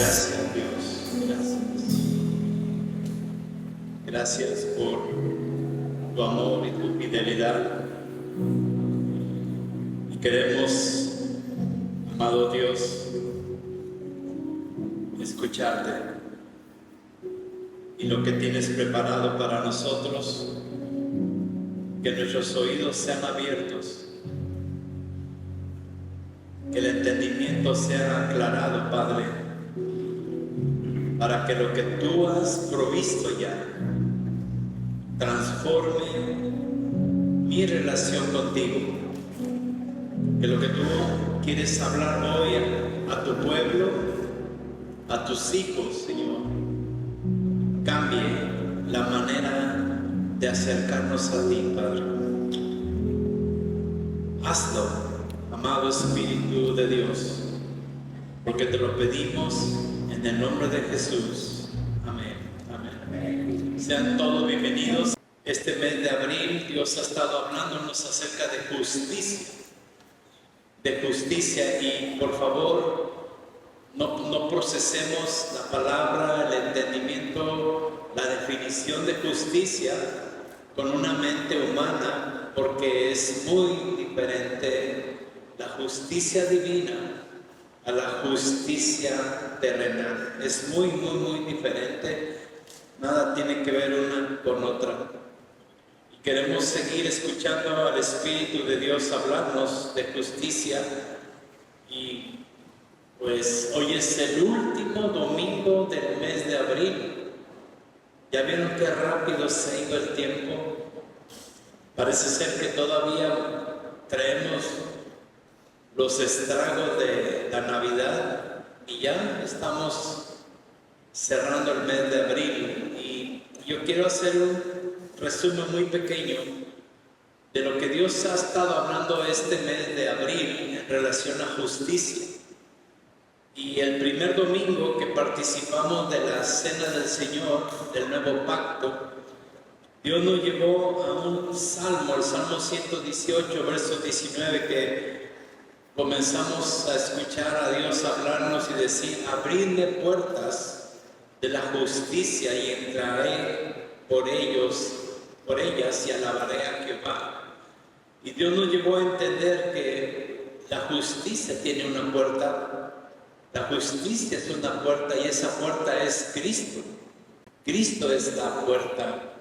Gracias, Dios. Gracias por tu amor y tu fidelidad. Y queremos, amado Dios, escucharte y lo que tienes preparado para nosotros, que nuestros oídos sean abiertos, que el entendimiento sea aclarado, Padre, para que lo que tú has provisto ya transforme mi relación contigo, que lo que tú quieres hablar hoy a tu pueblo, a tus hijos, Señor, cambie la manera de acercarnos a ti, Padre. Hazlo, amado Espíritu de Dios, porque te lo pedimos en el nombre de Jesús. Amén. Amén. Sean todos bienvenidos. Este mes de abril Dios ha estado hablándonos acerca de justicia, y por favor no procesemos la palabra, el entendimiento, la definición de justicia con una mente humana, porque es muy diferente la justicia divina a la justicia terrenal. Es muy diferente. Nada tiene que ver una con otra. Y queremos seguir escuchando al Espíritu de Dios hablarnos de justicia. Y pues hoy es el último domingo del mes de abril. ¿Ya vieron qué rápido se ha ido el tiempo? Parece ser que todavía traemos los estragos de la Navidad y ya estamos cerrando el mes de abril. Y yo quiero hacer un resumen muy pequeño de lo que Dios ha estado hablando este mes de abril en relación a justicia. Y el primer domingo que participamos de la Cena del Señor, del Nuevo Pacto, Dios nos llevó a un salmo, el Salmo 118, verso 19, que comenzamos a escuchar a Dios hablarnos y decir: abridle puertas de la justicia y entraré por ellas y alabaré a Jehová. Y Dios nos llevó a entender que la justicia tiene una puerta. La justicia es una puerta y esa puerta es Cristo. Cristo es la puerta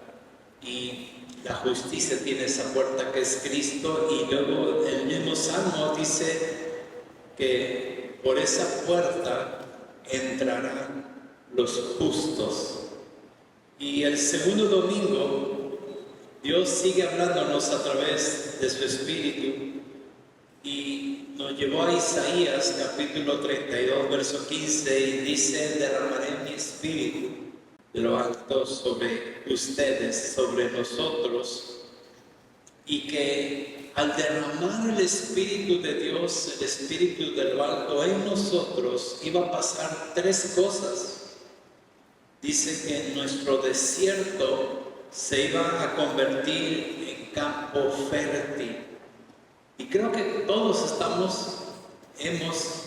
y la justicia tiene esa puerta que es Cristo. Y luego el mismo Salmo dice que por esa puerta entrarán los justos. Y el segundo domingo Dios sigue hablándonos a través de su Espíritu y nos llevó a Isaías capítulo 32 verso 15 y dice: derramaré mi espíritu de lo alto sobre ustedes, sobre nosotros. Y que al derramar el Espíritu de Dios, el Espíritu de lo alto en nosotros, iba a pasar tres cosas. Dice que nuestro desierto se iba a convertir en campo fértil. Y creo que todos hemos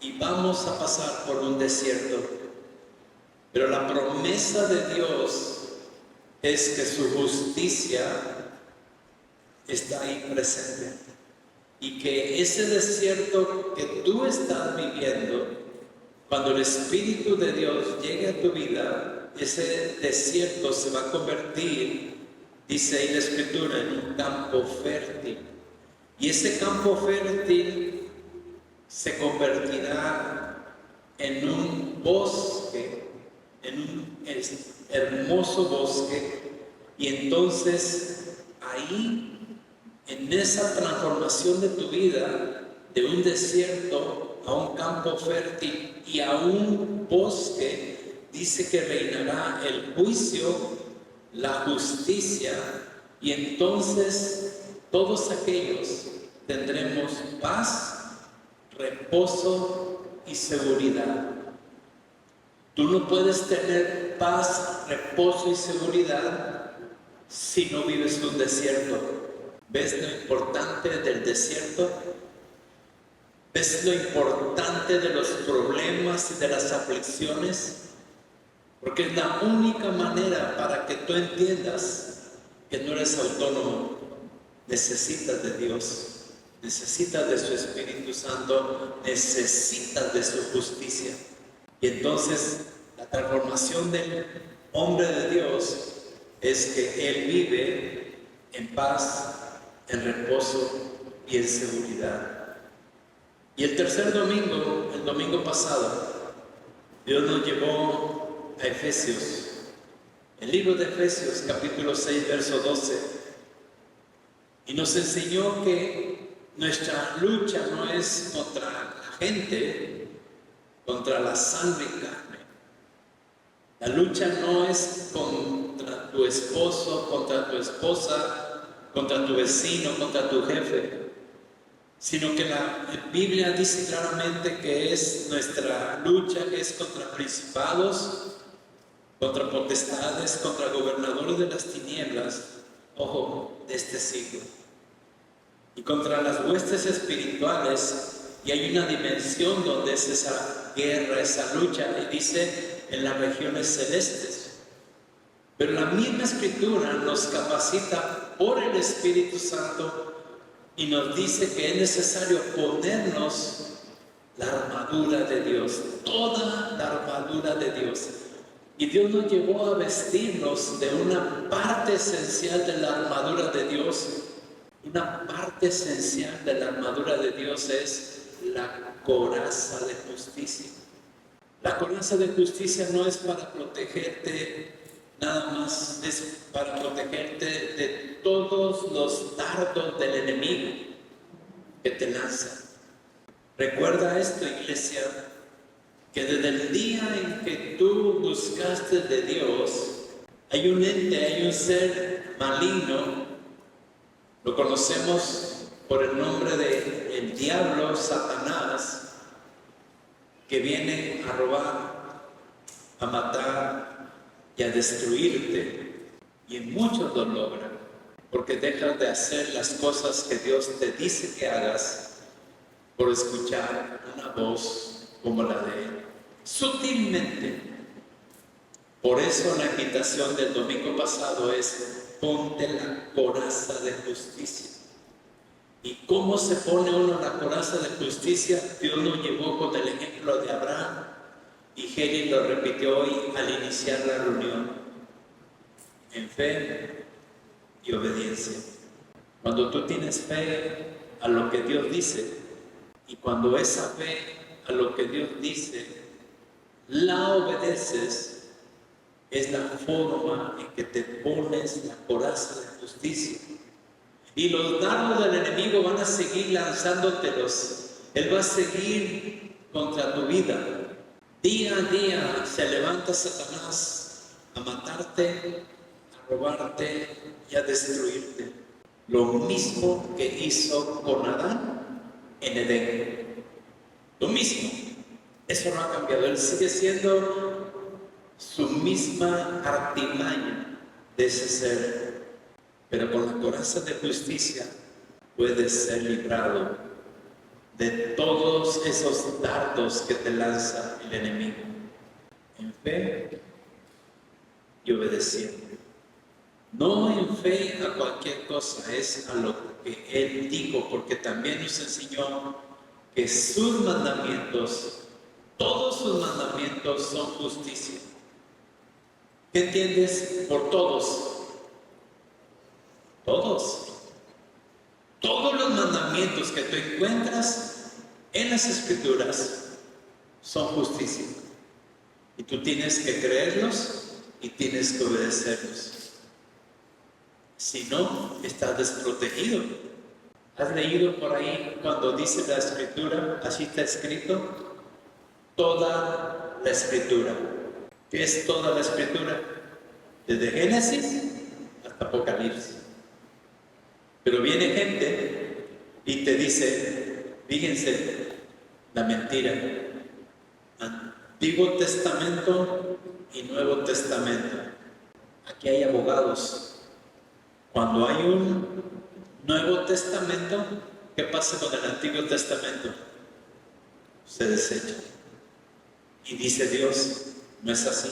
y vamos a pasar por un desierto. Pero la promesa de Dios es que su justicia está ahí presente. Y que ese desierto que tú estás viviendo, cuando el Espíritu de Dios llegue a tu vida, ese desierto se va a convertir, dice ahí la Escritura, en un campo fértil. Y ese campo fértil se convertirá en un bosque, en un hermoso bosque. Y entonces ahí, en esa transformación de tu vida, de un desierto a un campo fértil y a un bosque, dice que reinará el juicio, la justicia, y entonces todos aquellos tendremos paz, reposo y seguridad. Tú no puedes tener paz, reposo y seguridad si no vives un desierto. ¿Ves lo importante del desierto? ¿Ves lo importante de los problemas y de las aflicciones? Porque es la única manera para que tú entiendas que no eres autónomo. Necesitas de Dios, necesitas de su Espíritu Santo, necesitas de su justicia. Y entonces la transformación del hombre de Dios es que él vive en paz, en reposo y en seguridad. Y el tercer domingo, el domingo pasado, Dios nos llevó a Efesios, el libro de Efesios, capítulo 6, verso 12, y nos enseñó que nuestra lucha no es contra la gente, contra la sangre y carne. La lucha no es contra tu esposo, contra tu esposa, contra tu vecino, contra tu jefe, sino que la Biblia dice claramente que es nuestra lucha, que es contra principados, contra potestades, contra gobernadores de las tinieblas, ojo, de este siglo, y contra las huestes espirituales. Y hay una dimensión donde es esa guerra, esa lucha, y dice en las regiones celestes. Pero la misma Escritura nos capacita por el Espíritu Santo y nos dice que es necesario ponernos la armadura de Dios, toda la armadura de Dios. Y Dios nos llevó a vestirnos de una parte esencial de la armadura de Dios. Una parte esencial de la armadura de Dios es la coraza de justicia. La coraza de justicia no es para protegerte nada más, es para protegerte de todos los dardos del enemigo que te lanza. Recuerda esto, iglesia, que desde el día en que tú buscaste de Dios, hay un ente, hay un ser maligno, lo conocemos por el nombre de el diablo, Satanás, que viene a robar, a matar y a destruirte. Y en muchos lo logran, porque dejas de hacer las cosas que Dios te dice que hagas por escuchar una voz como la de Él, sutilmente. Por eso la invitación del domingo pasado es: ponte la coraza de justicia. ¿Y cómo se pone uno la coraza de justicia? Dios nos llevó con el ejemplo de Abraham, y Jerry lo repitió hoy al iniciar la reunión: en fe y obediencia. Cuando tú tienes fe a lo que Dios dice, y cuando esa fe a lo que Dios dice la obedeces, es la forma en que te pones la coraza de justicia. Y los dardos del enemigo van a seguir lanzándotelos. Él va a seguir contra tu vida. Día a día se levanta Satanás a matarte, a robarte y a destruirte. Lo mismo que hizo con Adán en Edén. Lo mismo. Eso no ha cambiado. Él sigue siendo su misma artimaña de ese ser. Pero con la coraza de justicia puedes ser librado de todos esos dardos que te lanza el enemigo. En fe y obedeciendo. No en fe a cualquier cosa, es a lo que Él dijo, porque también nos enseñó que sus mandamientos, todos sus mandamientos son justicia. ¿Qué entiendes por todos? Todos. Todos los mandamientos que tú encuentras en las Escrituras son justicia. Y tú tienes que creerlos y tienes que obedecerlos. Si no, estás desprotegido. ¿Has leído por ahí cuando dice la Escritura, así está escrito? Toda la Escritura. ¿Qué es toda la Escritura? Desde Génesis hasta Apocalipsis. Pero viene gente y te dice, fíjense, la mentira. Antiguo Testamento y Nuevo Testamento. Aquí hay abogados. Cuando hay un Nuevo Testamento, ¿qué pasa con el Antiguo Testamento? se desecha. Y dice Dios, no es así.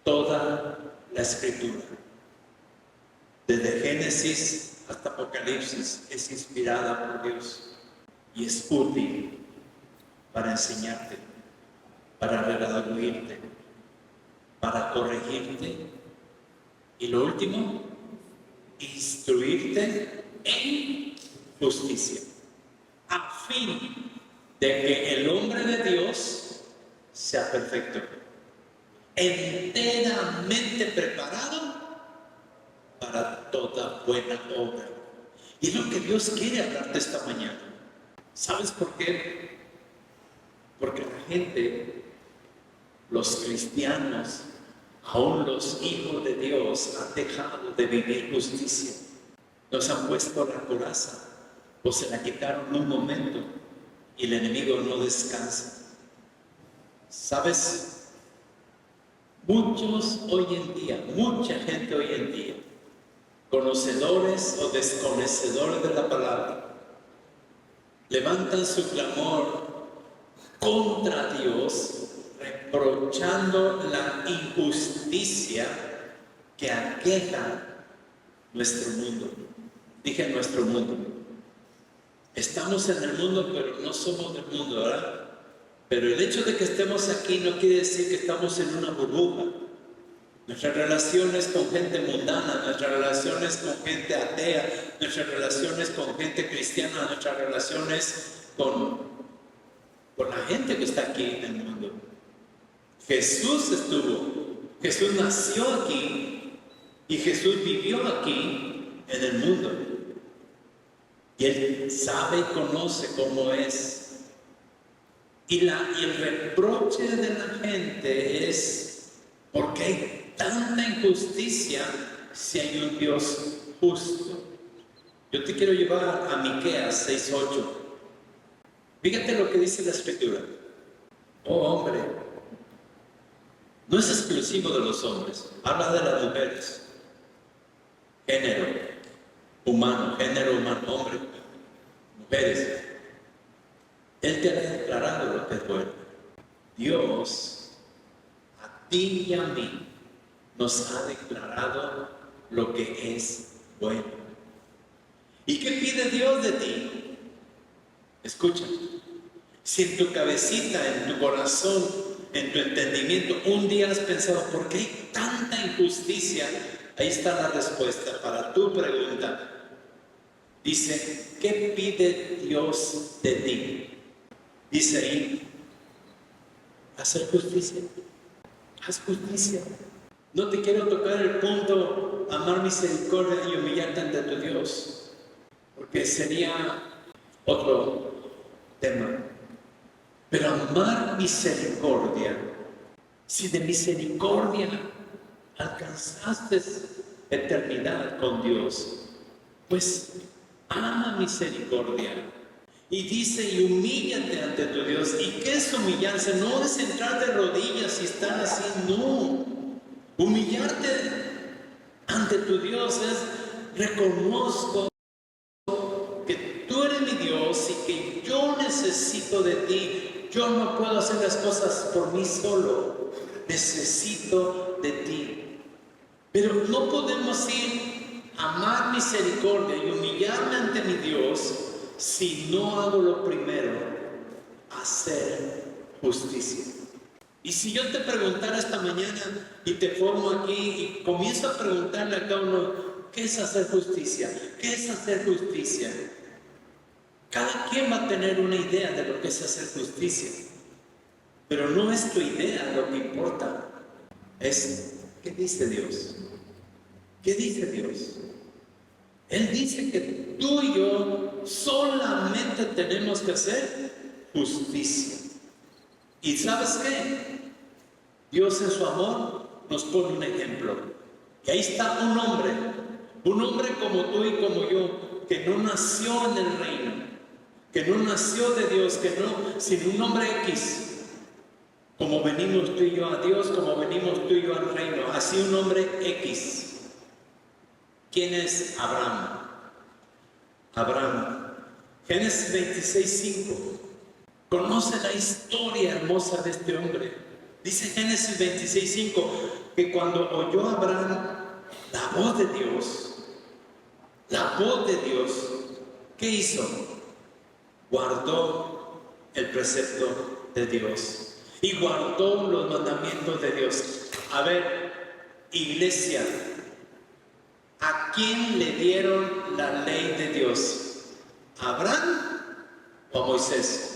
Toda la Escritura, desde Génesis hasta Apocalipsis, es inspirada por Dios y es útil para enseñarte, para redarguirte, para corregirte y lo último, instruirte en justicia, a fin de que el hombre de Dios sea perfecto, enteramente preparado para toda buena obra. Y es lo que Dios quiere hablarte esta mañana. ¿Sabes por qué? Porque la gente, los cristianos, aún los hijos de Dios, han dejado de vivir justicia. Nos han puesto la coraza o se la quitaron un momento y el enemigo no descansa. ¿Sabes? Muchos hoy en día, mucha gente hoy en día, conocedores o desconocedores de la palabra, levantan su clamor contra Dios, reprochando la injusticia que aqueja nuestro mundo. Dije nuestro mundo. Estamos en el mundo, pero no somos del mundo, ¿verdad? Pero el hecho de que estemos aquí no quiere decir que estamos en una burbuja. Nuestras relaciones con gente mundana, nuestras relaciones con gente atea, nuestras relaciones con gente cristiana, nuestras relaciones con la gente que está aquí en el mundo. Jesús nació aquí y Jesús vivió aquí en el mundo. Y Él sabe y conoce cómo es. Y el reproche de la gente es: ¿por qué hay tanta injusticia si hay un Dios justo? Yo te quiero llevar a Miqueas 6:8. Fíjate lo que dice la Escritura. Oh hombre, no es exclusivo de los hombres, habla de las mujeres. Género humano, hombre, mujeres. Él te ha declarado lo que es bueno. Dios, a ti y a mí, nos ha declarado lo que es bueno. ¿Y qué pide Dios de ti? Escucha, si en tu cabecita, en tu corazón, en tu entendimiento, un día has pensado, ¿por qué hay tanta injusticia? Ahí está la respuesta para tu pregunta. Dice, ¿qué pide Dios de ti? Dice ahí, hacer justicia. Haz justicia. No te quiero tocar el punto, amar misericordia y humillarte ante tu Dios, porque sería otro tema. Pero amar misericordia, si de misericordia alcanzaste eternidad con Dios, pues ama misericordia. Y dice, y humíllate ante tu Dios. ¿Y qué es humillarse? No es entrar de rodillas y estar así, no. Humillarte ante tu Dios es: reconozco que tú eres mi Dios y que yo necesito de ti. Yo no puedo hacer las cosas por mí solo. Necesito de ti. Pero no podemos ir a amar misericordia y humillarme ante mi Dios si no hago lo primero, hacer justicia. Y si yo te preguntara esta mañana y te formo aquí y comienzo a preguntarle a cada uno, ¿qué es hacer justicia? ¿Qué es hacer justicia? Cada quien va a tener una idea de lo que es hacer justicia, pero no es tu idea lo que importa, es ¿qué dice Dios? ¿Qué dice Dios? Él dice que tú y yo solamente tenemos que hacer justicia. ¿Y sabes qué? Dios en su amor nos pone un ejemplo. Y ahí está un hombre como tú y como yo, que no nació en el reino, que no nació de Dios, que no, sino un hombre X. Como venimos tú y yo a Dios, como venimos tú y yo al reino, así un hombre X. ¿Quién es Abraham? Abraham. Génesis 26:5. Conoce la historia hermosa de este hombre. Dice Génesis 26:5 que cuando oyó Abraham la voz de Dios, ¿qué hizo? Guardó el precepto de Dios y guardó los mandamientos de Dios. A ver, iglesia, ¿a quién le dieron la ley de Dios? ¿A Abraham o a Moisés?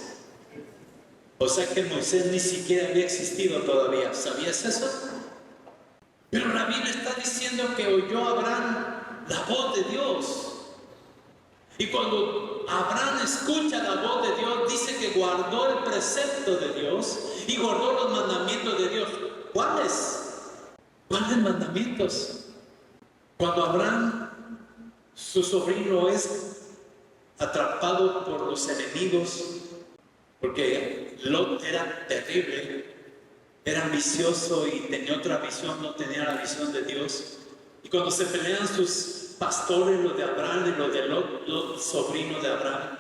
O sea que Moisés ni siquiera había existido todavía. ¿Sabías eso? Pero la Biblia está diciendo que oyó Abraham la voz de Dios. Y cuando Abraham escucha la voz de Dios, dice que guardó el precepto de Dios y guardó los mandamientos de Dios. ¿Cuáles? ¿Cuáles mandamientos? Cuando Abraham, su sobrino, es atrapado por los enemigos, porque Lot era terrible, era ambicioso y tenía otra visión, no tenía la visión de Dios. Y cuando se pelean sus pastores, los de Abraham y los de Lot, sobrino de Abraham,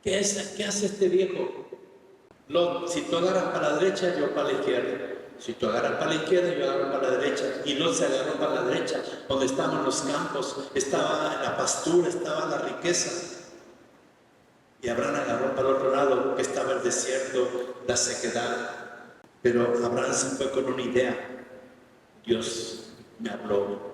¿qué hace este viejo? Lot, si tú agarras para la derecha, yo para la izquierda. Si tú agarras para la izquierda, yo agarro para la derecha. Y Lot se agarró para la derecha, donde estaban los campos, estaba la pastura, estaba la riqueza. Y Abraham agarró para el otro lado, que estaba el desierto, la sequedad. Pero Abraham se fue con una idea. Dios me habló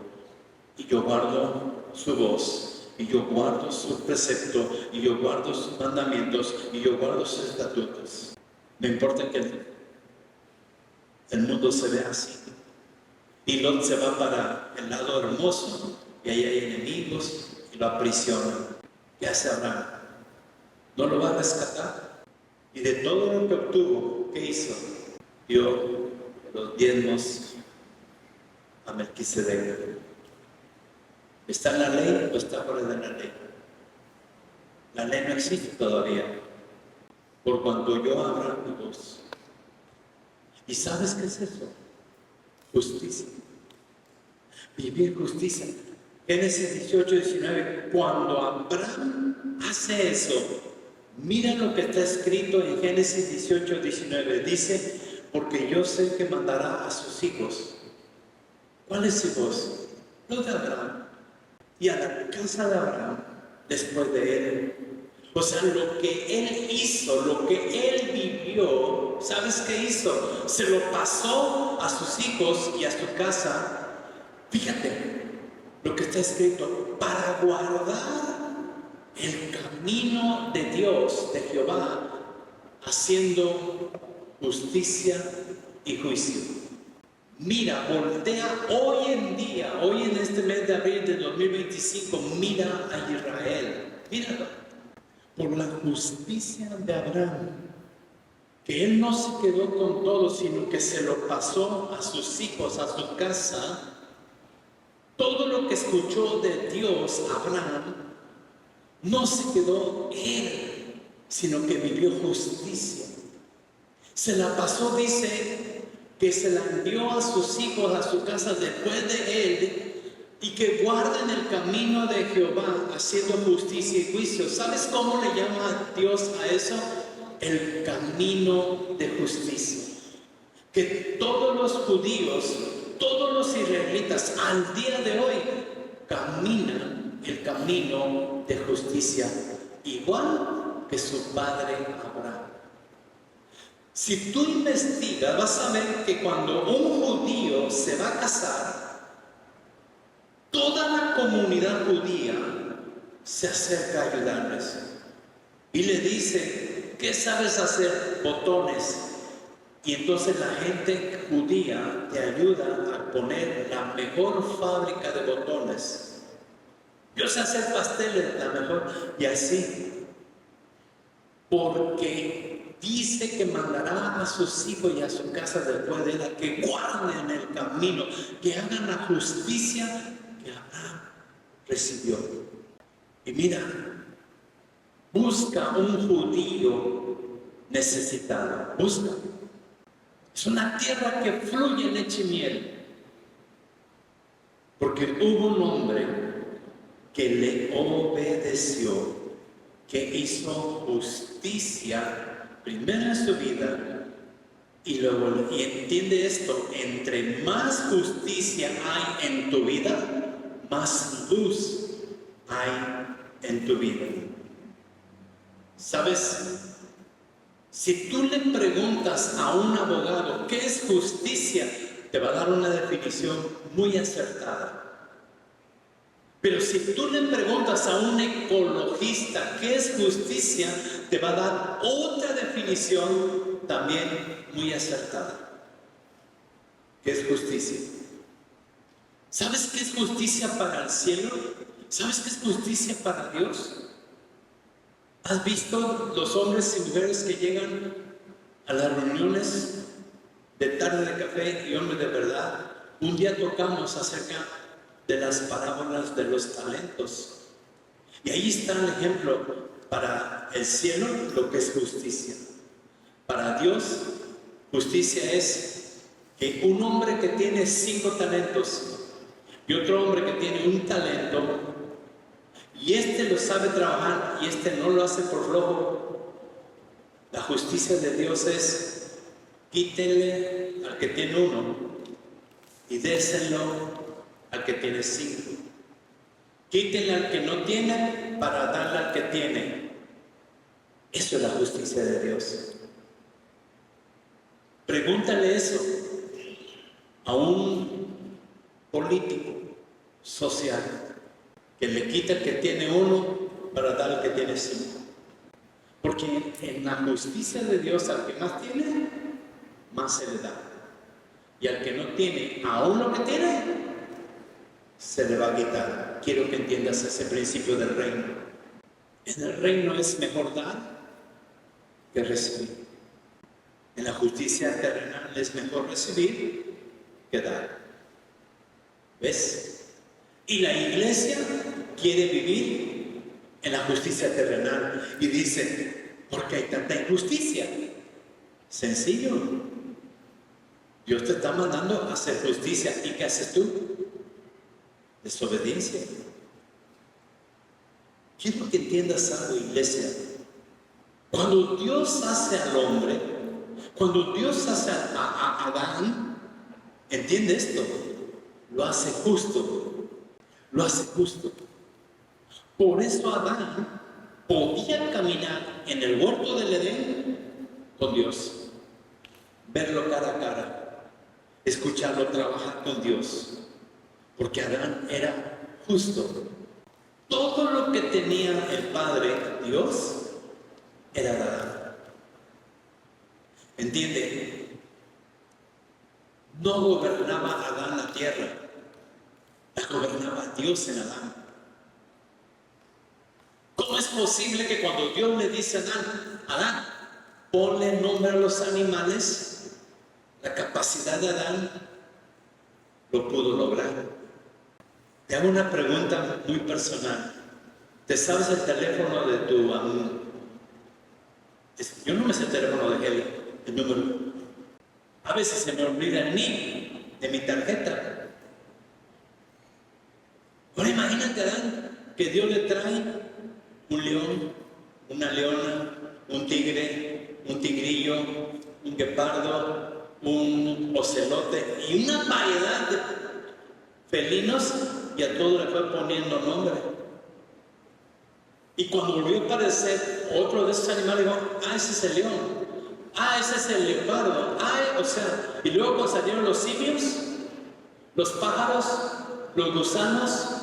y yo guardo su voz, y yo guardo su precepto, y yo guardo sus mandamientos, y yo guardo sus estatutos. No importa que el mundo se vea así. Y Lot se va para el lado hermoso, y ahí hay enemigos, y lo aprisionan. ¿Qué hace Abraham? No lo va a rescatar. Y de todo lo que obtuvo, ¿qué hizo? Dio los diezmos a Melquisedec. ¿Está en la ley o está fuera de la ley? La ley no existe todavía. Por cuanto oyó a Abraham mi voz. ¿Y sabes qué es eso? Justicia. Vivir justicia. Génesis 18:19. Cuando Abraham hace eso, mira lo que está escrito en Génesis 18:19. Dice, porque yo sé que mandará a sus hijos. ¿Cuáles hijos? Los de Abraham. Y a la casa de Abraham, después de él. O sea, lo que él hizo, lo que él vivió, ¿sabes qué hizo? Se lo pasó a sus hijos y a su casa. Fíjate lo que está escrito, para guardar el camino de Dios, de Jehová, haciendo justicia y juicio. Mira, voltea hoy en día, hoy en este mes de abril de 2025, mira a Israel, míralo, por la justicia de Abraham, que él no se quedó con todo, sino que se lo pasó a sus hijos, a su casa. Todo lo que escuchó de Dios, Abraham, no se quedó él, sino que vivió justicia. Se la pasó, dice, que se la envió a sus hijos, a su casa después de él, y que guarden el camino de Jehová, haciendo justicia y juicio. ¿Sabes cómo le llama Dios a eso? El camino de justicia. Que todos los judíos, todos los israelitas, al día de hoy, caminan el camino de justicia, igual que su padre Abraham. Si tú investigas, vas a ver que cuando un judío se va a casar, toda la comunidad judía se acerca a ayudarles y le dice, ¿qué sabes hacer? Botones. Y entonces la gente judía te ayuda a poner la mejor fábrica de botones. Yo sé hacer pasteles, la mejor, y así, porque dice que mandará a sus hijos y a su casa después de él a que guarden el camino, que hagan la justicia que Abraham recibió. Y mira, busca un judío necesitado, busca. Es una tierra que fluye leche y miel, porque hubo un hombre que le obedeció, que hizo justicia primero en su vida, y luego, y entiende esto, entre más justicia hay en tu vida, más luz hay en tu vida. ¿Sabes? Si tú le preguntas a un abogado qué es justicia, te va a dar una definición muy acertada. Pero si tú le preguntas a un ecologista qué es justicia, te va a dar otra definición también muy acertada. ¿Qué es justicia? ¿Sabes qué es justicia para el cielo? ¿Sabes qué es justicia para Dios? ¿Has visto los hombres y mujeres que llegan a las reuniones de tarde de café y hombres de verdad? Un día tocamos acerca de las parábolas de los talentos. Y ahí está el ejemplo para el cielo, lo que es justicia. Para Dios, justicia es que un hombre que tiene 5 talentos y otro hombre que tiene 1 talento, y este lo sabe trabajar y este no lo hace por flojo, la justicia de Dios es: quítenle al que tiene 1 y déselo al que tiene 5. Quítenle al que no tiene para darle al que tiene. Eso es la justicia de Dios. Pregúntale eso a un político social que le quita al que tiene 1 para dar al que tiene 5. Porque en la justicia de Dios, al que más tiene, más se le da. Y al que no tiene, aún lo que tiene, se le va a quitar. Quiero que entiendas ese principio del reino. En el reino es mejor dar que recibir. En la justicia terrenal es mejor recibir que dar. ¿Ves? Y la iglesia quiere vivir en la justicia terrenal y dice: ¿por qué hay tanta injusticia? Sencillo. Dios te está mandando a hacer justicia. ¿Y qué haces tú? Desobediencia. Quiero que entiendas algo, iglesia. Cuando Dios hace al hombre, cuando Dios hace a Adán, entiende esto, lo hace justo. Lo hace justo. Por eso Adán podía caminar en el huerto del Edén con Dios, verlo cara a cara, escucharlo trabajar con Dios, porque Adán era justo. Todo lo que tenía el Padre, Dios, era de Adán. ¿Entiende? No gobernaba Adán la tierra, la gobernaba Dios en Adán. ¿Cómo es posible que cuando Dios le dice a Adán, Adán, ponle nombre a los animales, la capacidad de Adán lo pudo lograr? Te hago una pregunta muy personal. ¿Te sabes el teléfono de tu amigo? Yo no me sé el teléfono de él, el número. A veces se me olvida el NIP de mi tarjeta. Ahora imagínate, Adán, que Dios le trae un león, una leona, un tigre, un tigrillo, un guepardo, un ocelote y una variedad de felinos, y a todos le fue poniendo nombre. Y cuando volvió a aparecer otro de esos animales, dijo, ese es el león, ese es el leopardo, y luego cuando salieron los simios, los pájaros, los gusanos.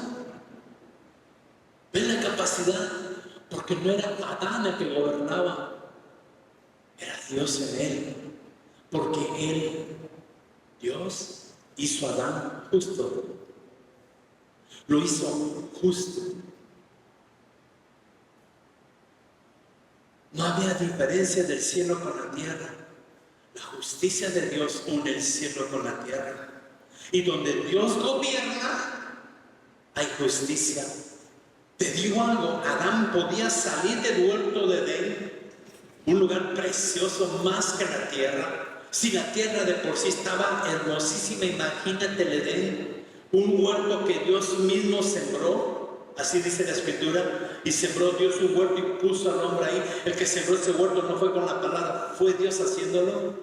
¿Ven la capacidad? Porque no era Adán el que gobernaba, era Dios en él. Porque él, Dios, hizo a Adán justo. Lo hizo justo. No había diferencia del cielo con la tierra. La justicia de Dios une el cielo con la tierra. Y donde Dios gobierna, hay justicia. Te digo algo, Adán podía salir del huerto de Edén, un lugar precioso más que la tierra. Si la tierra de por sí estaba hermosísima, imagínate el Edén, un huerto que Dios mismo sembró. Así dice la Escritura. Y sembró Dios un huerto y puso al hombre ahí. El que sembró ese huerto no fue con la palabra, fue Dios haciéndolo.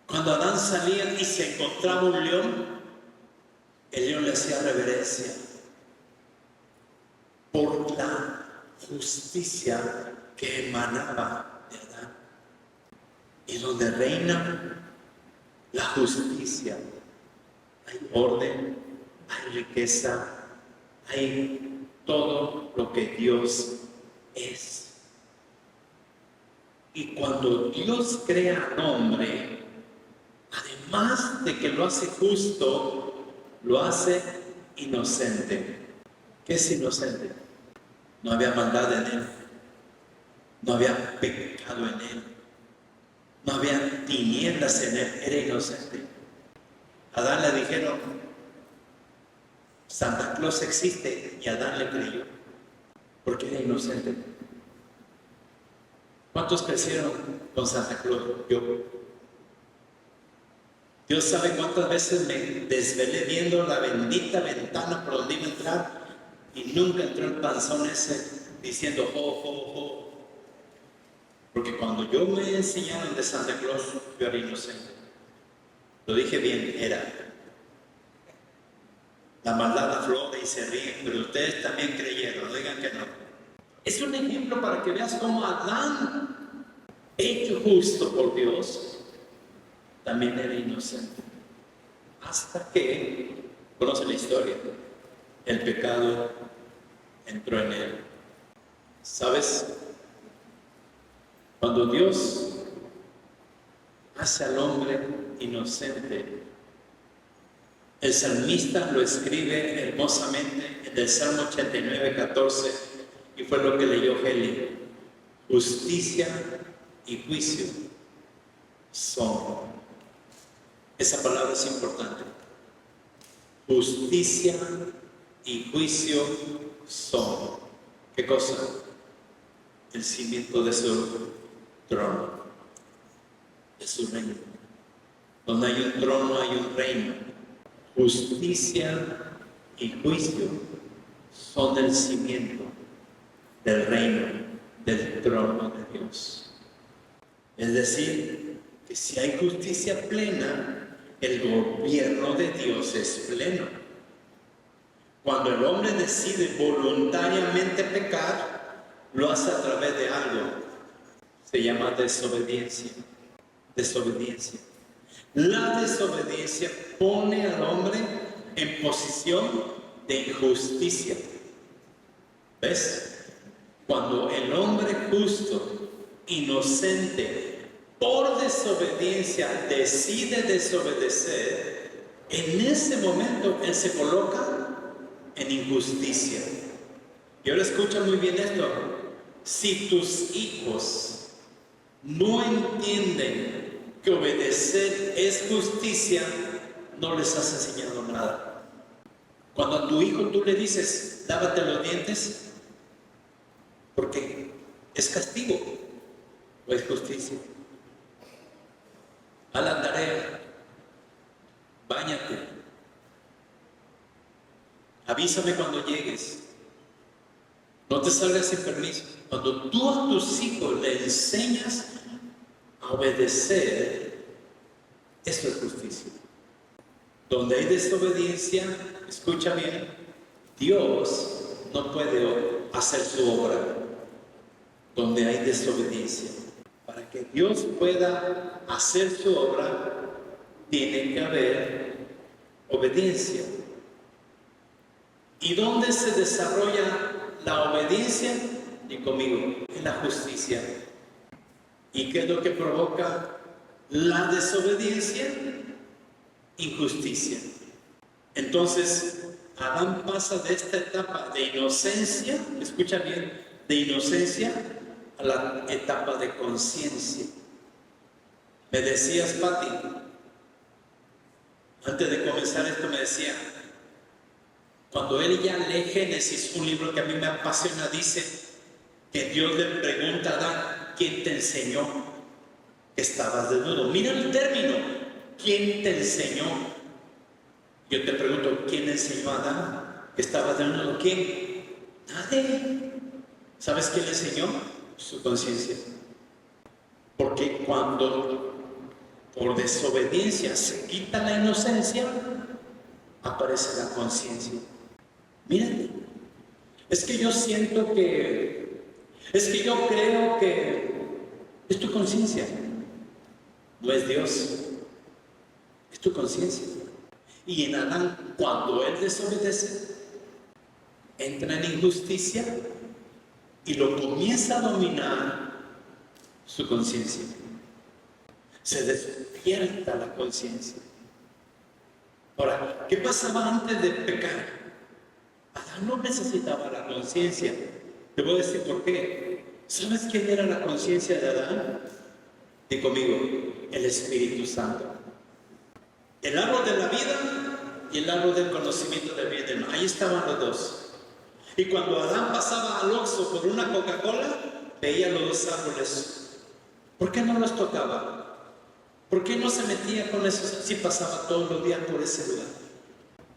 Cuando Adán salía y se encontraba un león, el león le hacía reverencia por la justicia que emanaba de Adán. Y donde reina la justicia, hay orden, hay riqueza, hay todo lo que Dios es. Y cuando Dios crea al hombre, además de que lo hace justo, lo hace inocente. ¿Qué es inocente? No había maldad en él, no había pecado en él, no había tinieblas en él, era inocente. A Adán le dijeron, Santa Claus existe, y Adán le creyó, porque era inocente. ¿Cuántos crecieron con Santa Claus? Yo. Dios sabe cuántas veces me desvelé viendo la bendita ventana por donde iba a entrar y nunca entró el panzón ese diciendo jo, jo, jo. Porque cuando yo me enseñaron de Santa Claus, yo era inocente. Lo dije bien, era. La maldad aflora y se ríe, pero ustedes también creyeron, no digan que no. Es un ejemplo para que veas cómo Adán, hecho justo por Dios, también era inocente. Hasta que, conoce la historia, el pecado entró en él. ¿Sabes? Cuando Dios hace al hombre inocente, el salmista lo escribe hermosamente en el Salmo 89, 14, y fue lo que leyó Heli. Justicia y juicio son. Esa palabra es importante. Justicia y juicio son. ¿Qué cosa? El cimiento de su trono, de su reino. Donde hay un trono hay un reino. Justicia y juicio son el cimiento del reino, del trono de Dios. Es decir, que si hay justicia plena, el gobierno de Dios es pleno. Cuando el hombre decide voluntariamente pecar, lo hace a través de algo. Se llama desobediencia. Desobediencia. La desobediencia pone al hombre en posición de injusticia. ¿Ves? Cuando el hombre justo, inocente, por desobediencia decide desobedecer, en ese momento él se coloca en injusticia. Y ahora escucha muy bien esto. Si tus hijos no entienden que obedecer es justicia, no les has enseñado nada. Cuando a tu hijo tú le dices, lávate los dientes, porque es castigo o es justicia. Haz la tarea, báñate, avísame cuando llegues, no te salgas sin permiso. Cuando tú a tus hijos le enseñas a obedecer, eso es justicia. Donde hay desobediencia, escucha bien, Dios no puede hacer su obra. Donde hay desobediencia, para que Dios pueda hacer su obra, tiene que haber obediencia. ¿Y dónde se desarrolla la obediencia? Y conmigo, en la justicia. ¿Y qué es lo que provoca la desobediencia? Injusticia. Entonces, Adán pasa de esta etapa de inocencia, escucha bien, de inocencia a la etapa de conciencia. Me decías, Pati, antes de comenzar esto me decía, cuando él ya lee Génesis, un libro que a mí me apasiona, dice que Dios le pregunta a Adán, ¿quién te enseñó que estabas desnudo? Mira el término, ¿quién te enseñó? Yo te pregunto, ¿quién enseñó a Adán que estaba dando quién? Nadie. ¿Sabes quién le enseñó? Su conciencia. Porque cuando por desobediencia se quita la inocencia, aparece la conciencia. Mírate, es que yo siento que, es que yo creo que es tu conciencia. No es Dios, es tu conciencia. Y en Adán, cuando él desobedece, entra en injusticia y lo comienza a dominar su conciencia. Se despierta la conciencia. Ahora, ¿qué pasaba antes de pecar? Adán no necesitaba la conciencia. Te voy a decir por qué. ¿Sabes quién era la conciencia de Adán? Di conmigo, el Espíritu Santo. El árbol de la vida y el árbol del conocimiento del bien y del mal. Ahí estaban los dos. Y cuando Adán pasaba al Oxxo por una Coca-Cola, veía los dos árboles. ¿Por qué no los tocaba? ¿Por qué no se metía con eso si pasaba todos los días por ese lugar?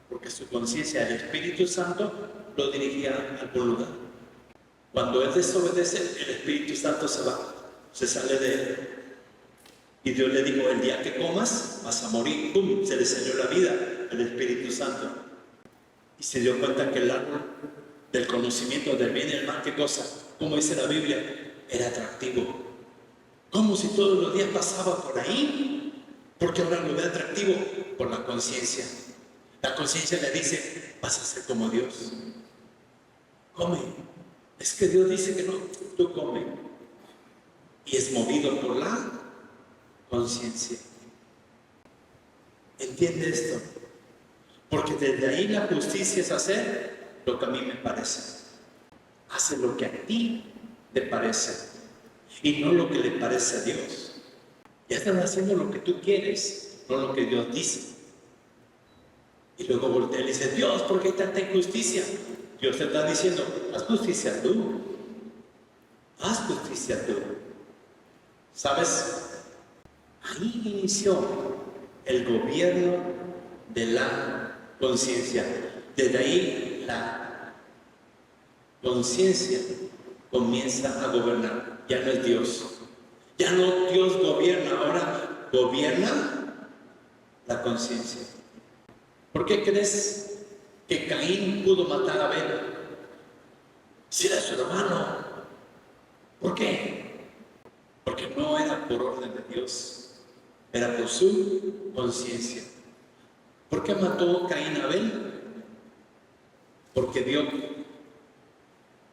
Porque su conciencia, el Espíritu Santo, lo dirigía a algún lugar. Cuando él desobedece, el Espíritu Santo se va, se sale de él. Y Dios le dijo, el día que comas, vas a morir. ¡Pum! Se le salió la vida al Espíritu Santo. Y se dio cuenta que el árbol del conocimiento del bien y del mal, ¿qué cosa? Como dice la Biblia, era atractivo. Como si todos los días pasaba por ahí. Porque ahora lo ve atractivo por la conciencia. La conciencia le dice, vas a ser como Dios. Come. Es que Dios dice que no, tú come. Y es movido por la conciencia. ¿Entiende esto? Porque desde ahí la justicia es hacer lo que a mí me parece. Hace lo que a ti te parece y no lo que le parece a Dios. Ya estás haciendo lo que tú quieres, no lo que Dios dice. Y luego voltea y le dice, Dios, ¿por qué hay tanta injusticia? Dios te está diciendo, haz justicia tú. Haz justicia tú. ¿Sabes? Ahí inició el gobierno de la conciencia. Desde ahí la conciencia comienza a gobernar. Ya no es Dios. Ya no Dios gobierna, ahora gobierna la conciencia. ¿Por qué crees que Caín pudo matar a Abel? Si era su hermano. ¿Por qué? Porque no era por orden de Dios, era por su conciencia. ¿Por qué mató Caín a Abel? Porque vio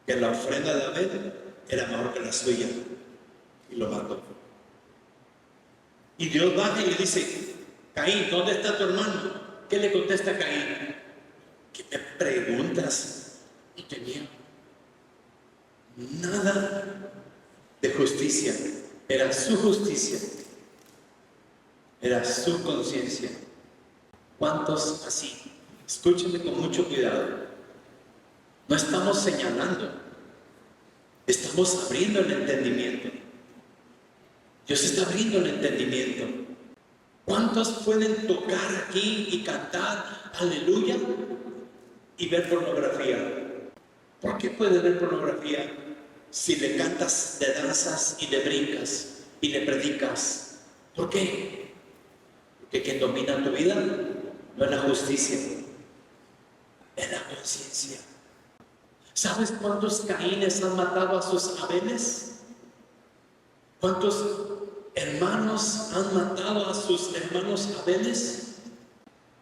que la ofrenda de Abel era mejor que la suya y lo mató. Y Dios baja y le dice, Caín, ¿dónde está tu hermano? ¿Qué le contesta Caín? ¿Qué me preguntas? No tenía nada de justicia. Era su justicia. Era su conciencia. ¿Cuántos así? Escúchenme con mucho cuidado. No estamos señalando. Estamos abriendo el entendimiento. Dios está abriendo el entendimiento. ¿Cuántos pueden tocar aquí y cantar aleluya y ver pornografía? ¿Por qué puedes ver pornografía si le cantas, le danzas y le brincas y le predicas? ¿Por qué? Porque quien domina tu vida no es la justicia, es la conciencia. ¿Sabes cuántos Caínes han matado a sus Abeles? ¿Cuántos hermanos han matado a sus hermanos Abeles?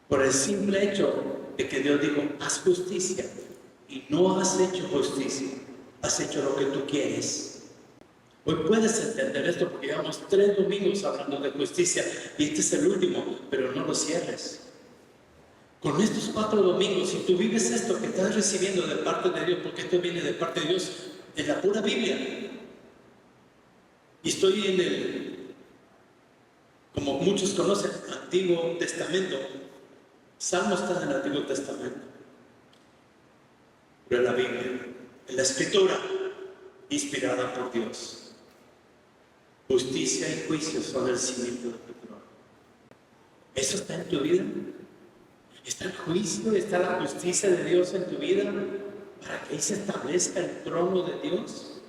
Por el simple hecho de que Dios dijo, haz justicia. Y no has hecho justicia, has hecho lo que tú quieres. Hoy puedes entender esto porque llevamos 3 domingos hablando de justicia y este es el último, pero no lo cierres. Con estos 4 domingos, si tú vives esto que estás recibiendo de parte de Dios, porque esto viene de parte de Dios, de la pura Biblia. Y estoy en el, como muchos conocen, Antiguo Testamento. Salmo está en el Antiguo Testamento. Pero en la Biblia, en la Escritura, inspirada por Dios. Justicia y juicio son el cimiento de tu trono. ¿Eso está en tu vida? ¿Está el juicio, está la justicia de Dios en tu vida para que ahí se establezca el trono de Dios?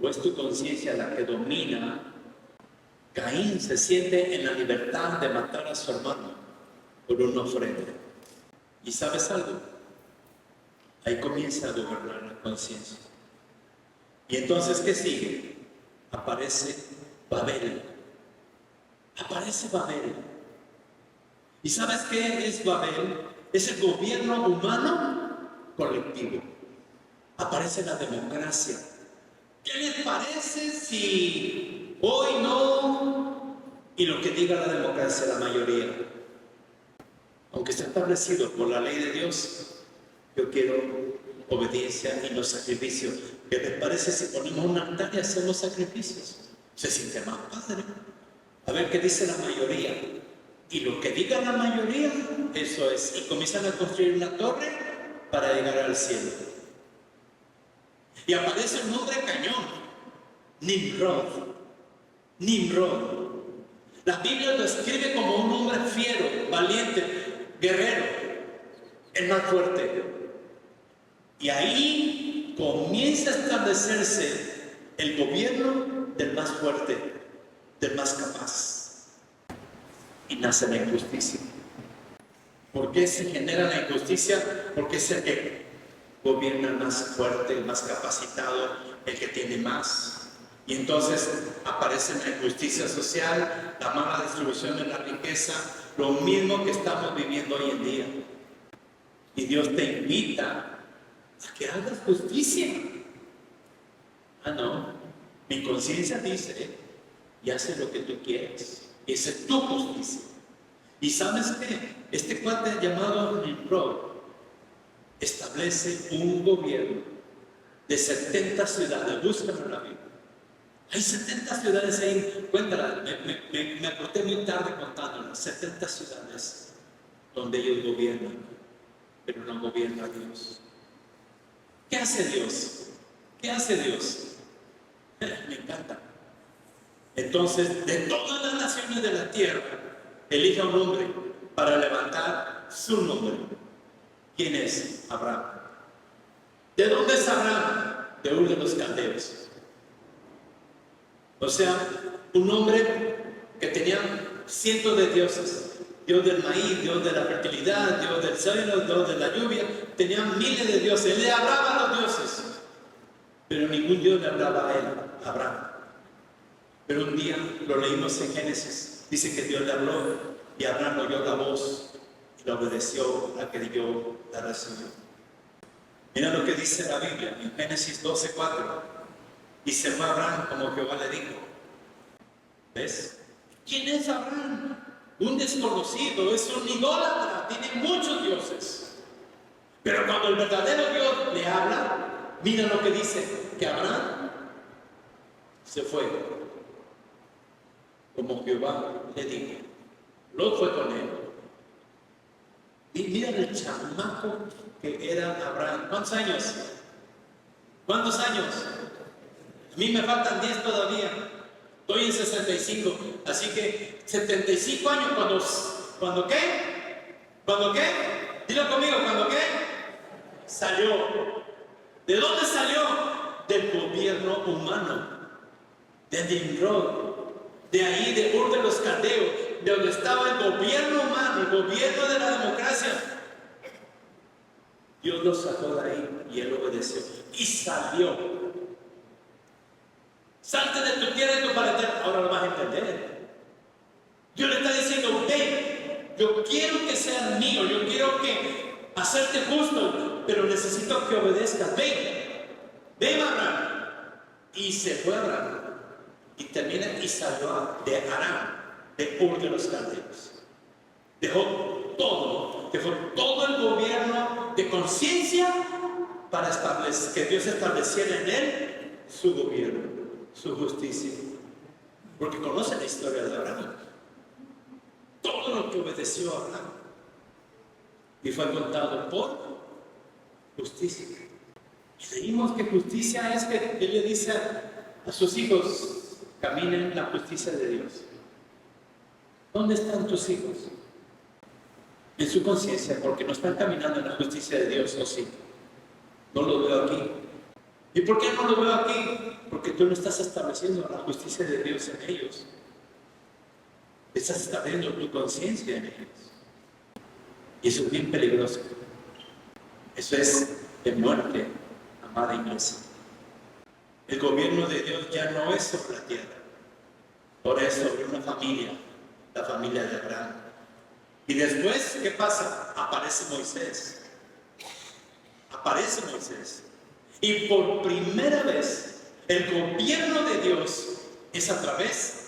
¿O es tu conciencia la que domina? Caín se siente en la libertad de matar a su hermano por una ofrenda. ¿Y sabes algo? Ahí comienza a gobernar la conciencia. Y entonces, ¿qué sigue? Aparece Babel. Aparece Babel. ¿Y sabes qué es Babel? Es el gobierno humano colectivo. Aparece la democracia. ¿Qué les parece si hoy no? Y lo que diga la democracia, la mayoría. Aunque está establecido por la ley de Dios, yo quiero obediencia y no sacrificio. ¿Qué les parece si ponemos un altar y hacemos sacrificios? Se siente más padre. A ver qué dice la mayoría. Y lo que diga la mayoría, eso es. Y comienzan a construir una torre para llegar al cielo. Y aparece un hombre cañón, Nimrod. Nimrod. La Biblia lo describe como un hombre fiero, valiente, guerrero, el más fuerte. Y ahí comienza a establecerse el gobierno del más fuerte, del más capaz. Y nace la injusticia. ¿Por qué se genera la injusticia? Porque es el que gobierna el más fuerte, el más capacitado, el que tiene más. Y entonces aparece la injusticia social, la mala distribución de la riqueza, lo mismo que estamos viviendo hoy en día. Y Dios te invita a que hagas justicia. Ah, no. Mi conciencia dice, y hace lo que tú quieras. Esa es tu justicia. ¿Y sabes qué? Este cuate llamado Nimrod establece un gobierno de 70 ciudades. Búscalo en la Biblia. Hay 70 ciudades ahí. Cuéntala, me aporté muy tarde contándolas. 70 ciudades donde ellos gobiernan, pero no gobierna Dios. ¿Qué hace Dios? ¿Qué hace Dios? Me encanta. Entonces, de todas las naciones de la tierra, elija un hombre para levantar su nombre. ¿Quién es? Abraham. ¿De dónde es Abraham? De Ur de los Caldeos. O sea, un hombre que tenía cientos de dioses. Dios del maíz, Dios de la fertilidad, Dios del cielo, Dios de la lluvia. Tenía miles de dioses. Él le hablaba a los dioses. Pero ningún Dios le hablaba a él, a Abraham. Pero un día lo leímos en Génesis. Dice que Dios le habló y Abraham oyó la voz y la obedeció, la creyó, la recibió. Mira lo que dice la Biblia en Génesis 12:4. Y se fue Abraham como Jehová le dijo. ¿Ves? ¿Quién es Abraham? Un desconocido, es un idólatra, tiene muchos dioses. Pero cuando el verdadero Dios le habla, mira lo que dice, que Abraham se fue como Jehová le dijo. Lot fue con él. Y mira el chamaco que era Abraham. ¿Cuántos años? ¿Cuántos años? A mí me faltan 10 todavía. Estoy en 65. Así que 75 años. ¿Cuándo qué? ¿Cuándo qué? Dilo conmigo, ¿cuándo qué? Salió. ¿De dónde salió? Del gobierno humano. De Nimrod. De ahí, de Ur de los Caldeos, de donde estaba el gobierno humano, el gobierno de la democracia. Dios lo sacó de ahí y él obedeció. Y salió. Salte de tu tierra y tu parentela. Ahora lo vas a entender. Dios le está diciendo, ven, yo quiero que seas mío, yo quiero que hacerte justo, pero necesito que obedezcas. Ven Abraham. Y se fue Abraham. Y termina y salió de Aram, de Ur de los Caldeos. Dejó todo el gobierno de conciencia para establecer, que Dios estableciera en él su gobierno, su justicia. Porque conoce la historia de Abraham. Todo lo que obedeció a Abraham. Y fue contado por justicia. Y leímos que justicia es que él le dice a sus hijos, caminen en la justicia de Dios. ¿Dónde están tus hijos? en su conciencia, porque no están caminando en la justicia de Dios, ¿o sí? No lo veo aquí. ¿Y por qué no lo veo aquí? Porque tú no estás estableciendo la justicia de Dios en ellos. Estás estableciendo tu conciencia en ellos. Y eso es bien peligroso. Eso es de muerte, amada iglesia. El gobierno de Dios ya no es sobre la tierra. Ahora es sobre una familia, la familia de Abraham. Y después, ¿qué pasa? Aparece Moisés. Aparece Moisés. Y por primera vez, el gobierno de Dios es a través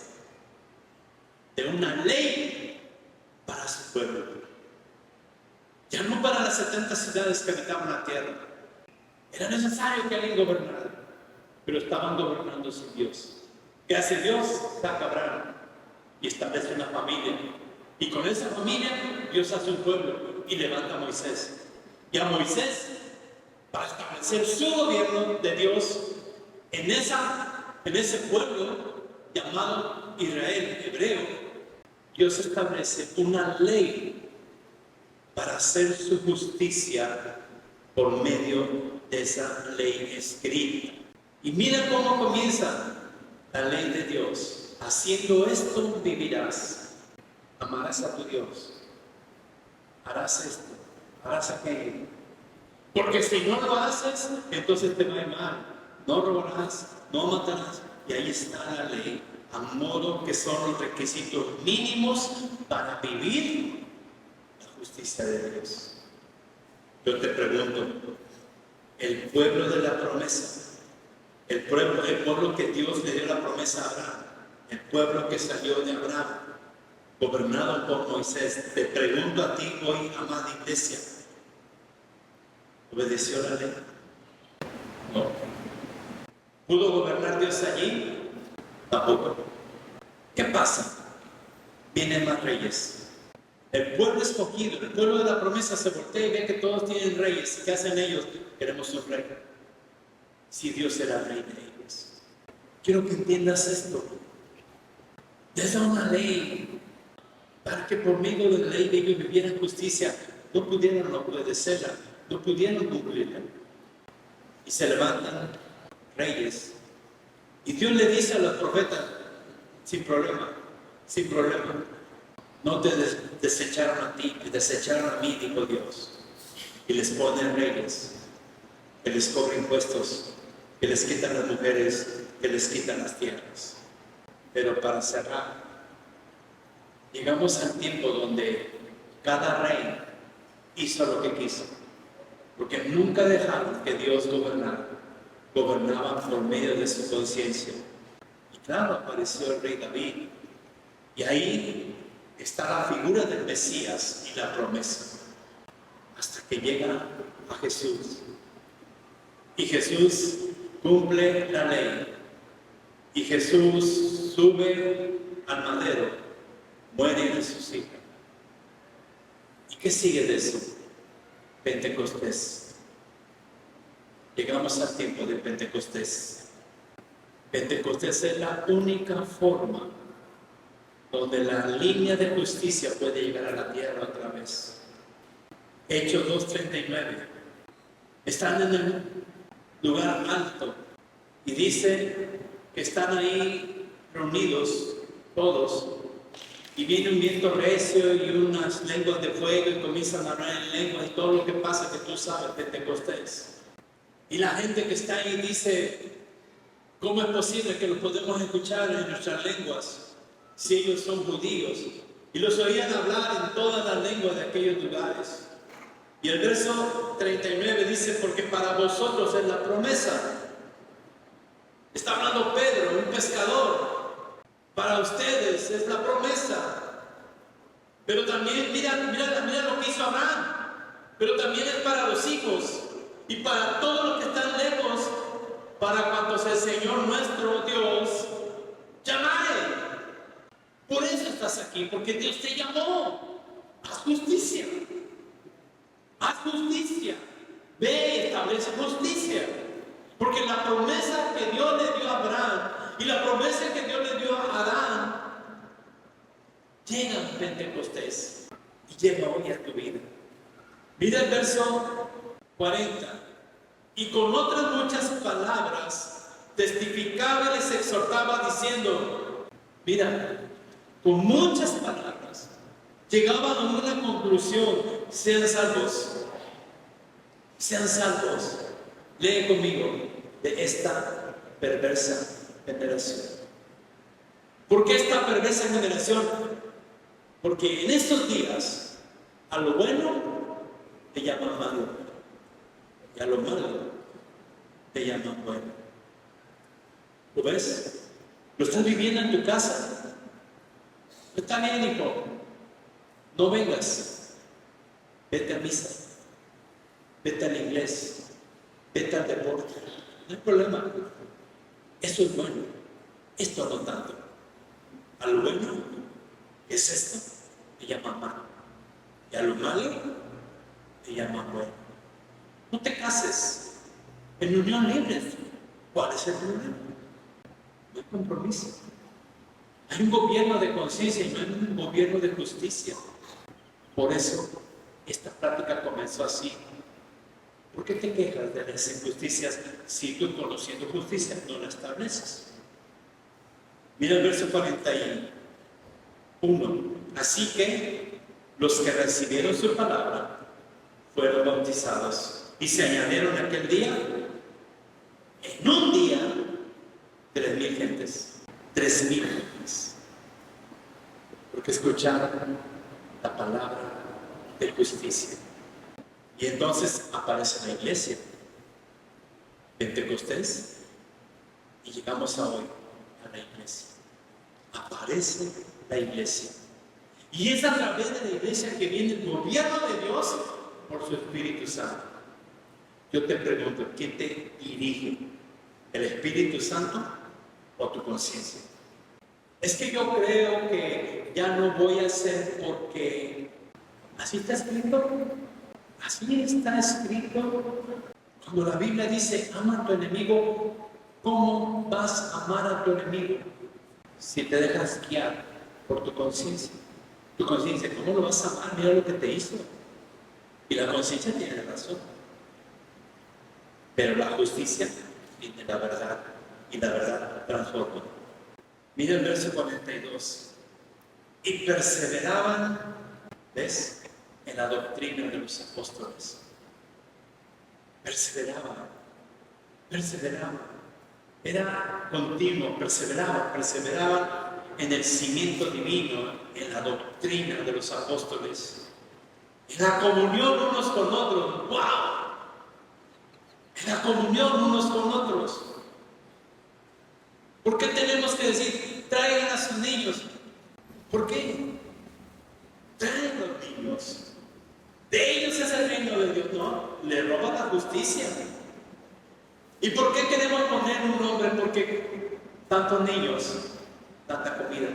de una ley para su pueblo. Ya no para las 70 ciudades que habitaban la tierra. Era necesario que alguien gobernara, pero estaban gobernando sin Dios. ¿Qué hace Dios? Saca a Abraham y establece una familia. Y con esa familia, Dios hace un pueblo y levanta a Moisés. Y a Moisés, para establecer su gobierno de Dios en ese pueblo llamado Israel, hebreo, Dios establece una ley para hacer su justicia por medio de esa ley escrita. Y mira cómo comienza la ley de Dios. Haciendo esto vivirás. Amarás a tu Dios. Harás esto. Harás aquello. Porque si no lo haces, entonces te va a ir mal. No robarás, no matarás. Y ahí está la ley. A modo que son los requisitos mínimos para vivir la justicia de Dios. Yo te pregunto, el pueblo de la promesa, el pueblo que Dios le dio la promesa a Abraham, el pueblo que salió de Abraham, gobernado por Moisés, te pregunto a ti hoy, amada iglesia, ¿obedeció la ley? No. ¿Pudo gobernar Dios allí? Tampoco. ¿Qué pasa? Vienen más reyes. El pueblo escogido, el pueblo de la promesa se voltea y ve que todos tienen reyes. ¿Qué hacen ellos? Queremos un rey. Si Dios era el rey de ellos. Quiero que entiendas esto. Les da una ley para que por medio de la ley ellos vivieran justicia. No pudieron obedecerla, no pudieron cumplirla. Y se levantan reyes. Y Dios le dice a los profetas, sin problema, no te desecharon a ti, te desecharon a mí, dijo Dios. Y les ponen reyes, que les cobran impuestos, que les quitan las mujeres, que les quitan las tierras. Pero para cerrar, llegamos al tiempo donde cada rey hizo lo que quiso, porque nunca dejaron que Dios gobernara. Gobernaban por medio de su conciencia. Y claro, apareció el rey David. Y ahí está la figura del Mesías y la promesa. Hasta que llega a Jesús. Y Jesús cumple la ley. Y Jesús sube al madero, muere y resucita. ¿Y qué sigue de eso? Pentecostés. Llegamos al tiempo de Pentecostés. Pentecostés es la única forma donde la línea de justicia puede llegar a la tierra otra vez. Hechos 2:39. Están en el lugar alto y dice que están ahí reunidos todos y viene un viento recio y unas lenguas de fuego y comienzan a hablar en lenguas y todo lo que pasa que tú sabes, Pentecostés. Y la gente que está ahí dice, ¿cómo es posible que los podemos escuchar en nuestras lenguas si ellos son judíos? Y los oían hablar en todas las lenguas de aquellos lugares. Y el verso 39 dice, porque para vosotros es la promesa. Está hablando Pedro, un pescador. Para ustedes es la promesa. Pero también, mira lo que hizo Abraham. Pero también es para los hijos. Y para todos los que están lejos, para cuantos el Señor nuestro Dios llamare. Por eso estás aquí, porque Dios te llamó. Haz justicia. Haz justicia. Ve y establece justicia. Porque la promesa que Dios le dio a Abraham y la promesa que Dios le dio a Adán llegan a Pentecostés. y llega hoy a tu vida. Mira el verso 40. Y con otras muchas palabras testificaba y les exhortaba diciendo, mira, con muchas palabras llegaban a una conclusión: sean salvos, sean salvos. Lee conmigo: de esta perversa generación. ¿Por qué esta perversa generación? Porque en estos días a lo bueno te llaman malo y a lo malo te llaman bueno. ¿Lo ves? ¿Lo estás viviendo en tu casa? Está bien, hijo, no vengas, vete a misa, vete al inglés, vete al deporte, no hay problema. Eso es bueno, esto no tanto. A lo bueno, ¿qué es esto? Te llaman malo. Y a lo malo, te llaman bueno. No te cases en unión libre. ¿Cuál es el problema? No hay compromiso. Hay un gobierno de conciencia y no hay un gobierno de justicia. Por eso, esta práctica comenzó así. ¿Por qué te quejas de las injusticias si tú, conociendo justicia, no la estableces? Mira el verso 41. Así que los que recibieron su palabra fueron bautizados y se añadieron aquel día, en un día, 3,000 gentes. 3,000 gentes. Porque escucharon la palabra de justicia. Y entonces aparece la iglesia, Pentecostés, y llegamos a hoy a la iglesia. Aparece la iglesia. Y es a través de la iglesia que viene el gobierno de Dios por su Espíritu Santo. Yo te pregunto, ¿quién te dirige? ¿El Espíritu Santo o tu conciencia? Es que yo creo que ya no voy a hacer porque así está escrito. Así está escrito. Cuando la Biblia dice, ama a tu enemigo, ¿cómo vas a amar a tu enemigo? Si te dejas guiar por tu conciencia. Tu conciencia, ¿cómo lo vas a amar? Mira lo que te hizo. Y la conciencia tiene razón. Pero la justicia tiene la verdad. Y la verdad transforma. Mira el verso 42. Y perseveraban, ¿ves?, en la doctrina de los apóstoles. Perseveraban. Era continuo, perseveraban en el cimiento divino, en la doctrina de los apóstoles, en la comunión unos con otros. ¡Wow! En la comunión unos con otros. ¿Por qué tenemos que decir, traigan a sus niños? ¿Por qué? Traen los niños. De ellos es el reino de Dios. No, le roban la justicia. ¿Y por qué queremos poner un nombre? Porque tantos niños, tanta comida,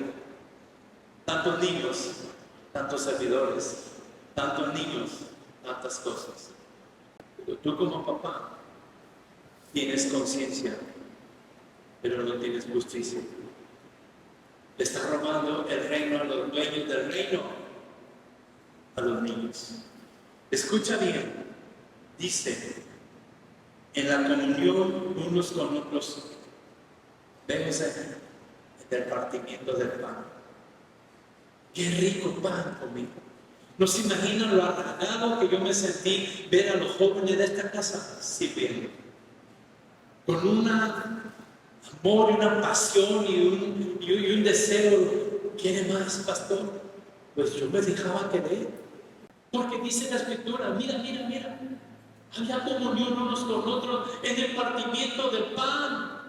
tantos niños, tantos servidores, tantos niños, tantas cosas. Pero tú como papá tienes conciencia, pero no tienes justicia. Le estás robando el reino a los dueños del reino, a los niños. Escucha bien, dice, en la comunión unos con otros, vemos el partimiento del pan. Qué rico pan conmigo. ¿No se imaginan lo halagado que yo me sentí ver a los jóvenes de esta casa sirviendo? Con un amor y una pasión y un deseo. ¿Quiere más, pastor? Pues yo me dejaba querer. Porque dice la Escritura, mira. Había comunión unos con otros en el partimiento del pan.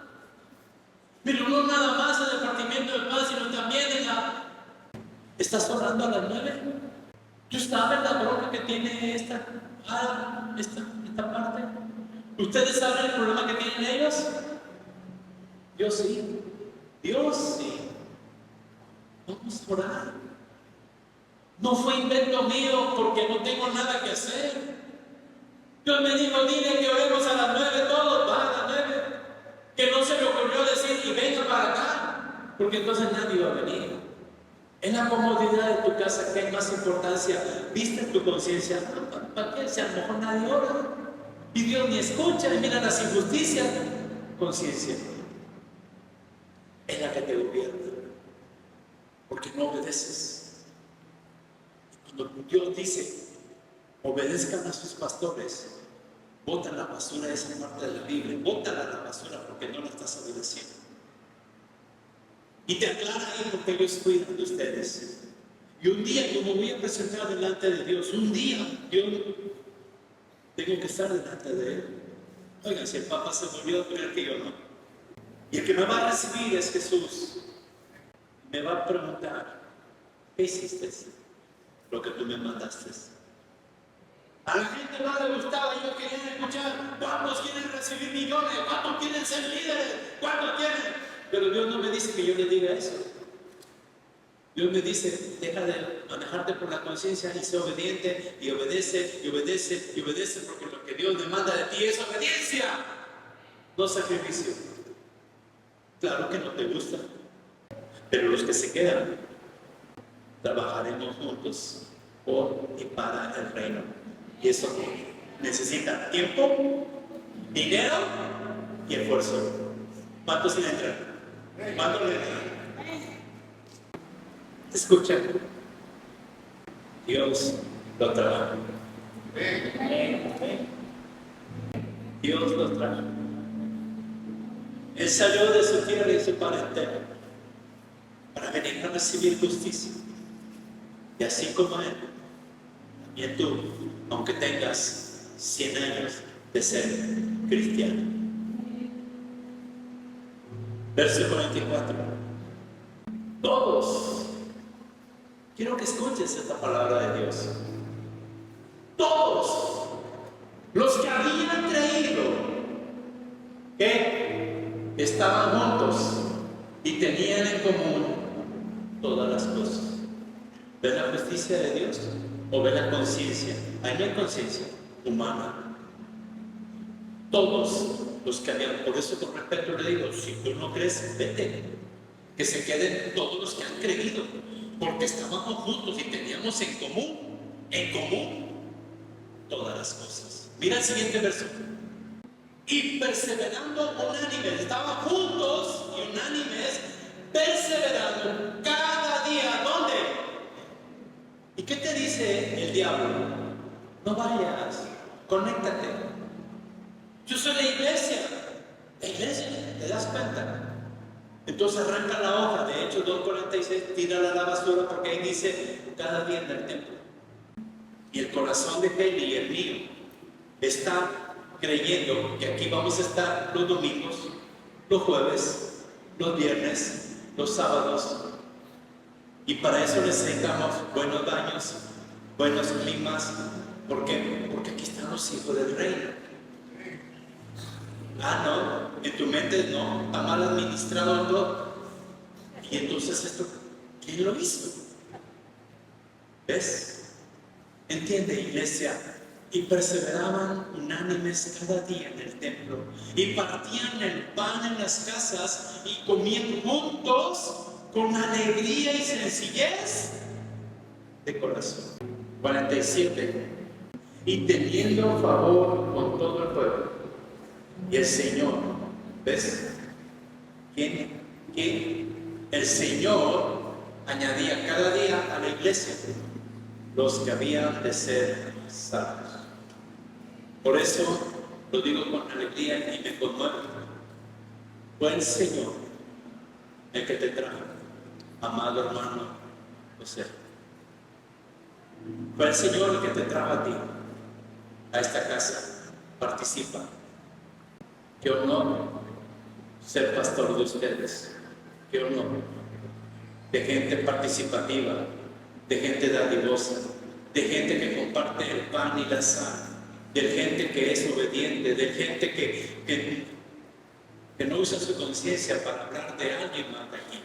Pero no nada más en el partimiento del pan, sino también en la... ¿Estás orando a las 9? ¿Tú sabes la bronca que tiene esta parte? ¿Ustedes saben el problema que tienen ellos? Yo sí. Vamos a orar. No fue invento mío porque no tengo nada que hacer. Dios me dijo, dile que oremos a las 9 todos, va a las 9. Que no se me ocurrió decir y venga para acá, porque entonces nadie iba a venir. En la comodidad de tu casa, ¿qué hay más importancia? ¿Viste tu conciencia? ¿Para qué? Si a lo mejor nadie ora. Y Dios ni escucha, y mira las injusticias. Conciencia es la que te gobierna, porque no obedeces. Cuando Dios dice, obedezcan a sus pastores, bota la basura de esa parte de la Biblia, bótala a la basura porque no la estás obedeciendo. Y te aclara ahí porque ellos cuidan de ustedes. Y un día, como voy a presentar delante de Dios, un día yo tengo que estar delante de Él. Oigan, si el Papa se volvió a creer que yo no. Y el que me va a recibir es Jesús. Me va a preguntar, ¿qué hiciste? Lo que tú me mandaste. A la gente no le gustaba, yo quería escuchar, ¿cuántos quieren recibir millones? ¿Cuántos quieren ser líderes? ¿Cuántos quieren? Pero Dios no me dice que yo le diga eso. Dios me dice, deja de manejarte por la conciencia y sé obediente, y obedece, y obedece, y obedece, porque lo que Dios demanda de ti es obediencia, no sacrificio. Claro que no te gusta, pero los que se quedan, trabajaremos juntos por y para el reino. Y eso necesita tiempo, dinero y esfuerzo. ¿Cuántos le entran? ¿Cuántos le entran? Escucha, Dios lo trajo. Dios lo trajo. Él salió de su tierra y su parentela para venir a recibir justicia. Y así como Él, también tú, aunque tengas 100 años de ser cristiano. Verso 44. Todos, quiero que escuches esta palabra de Dios. Todos los que habían creído que estaban juntos y tenían en común todas las cosas. ¿Ves la justicia de Dios? ¿O ves la conciencia? Ahí no hay conciencia humana. Todos los que habían, por eso con respeto le digo, si tú no crees, vete. Que se queden todos los que han creído, porque estábamos juntos y teníamos en común todas las cosas. Mira el siguiente verso. Y perseverando unánimes, estaban juntos y unánimes, perseverando cada día. ¿Dónde? ¿Y qué te dice el diablo? No vayas, conéctate. Yo soy la iglesia, ¿te das cuenta? Entonces arranca la hoja, de Hechos 2:46, tírala a la basura porque ahí dice cada día en el templo. Y el corazón de Hailey y el mío está creyendo que aquí vamos a estar los domingos, los jueves, los viernes, los sábados. Y para eso necesitamos buenos baños, buenos climas. ¿Por qué? Porque aquí están los hijos del reino. Ah, no, en tu mente no, está mal administrado todo. Y entonces esto, ¿quién lo hizo? ¿Ves? Entiende, iglesia. Y perseveraban unánimes cada día en el templo, y partían el pan en las casas, y comían juntos con alegría y sencillez de corazón. 47. Y teniendo favor con todo el pueblo. Y el Señor, ¿ves? ¿Quién? El Señor añadía cada día a la iglesia los que habían de ser salvos. Por eso lo digo con alegría y me conmueve. Fue el Señor el que te trajo, amado hermano José. Fue el Señor el que te trajo a ti, a esta casa. Participa. Qué honor ser pastor de ustedes. Qué honor. De gente participativa, de gente dadivosa, de gente que comparte el pan y la sal, de gente que es obediente, de gente que no usa su conciencia para hablar de alguien más de aquí.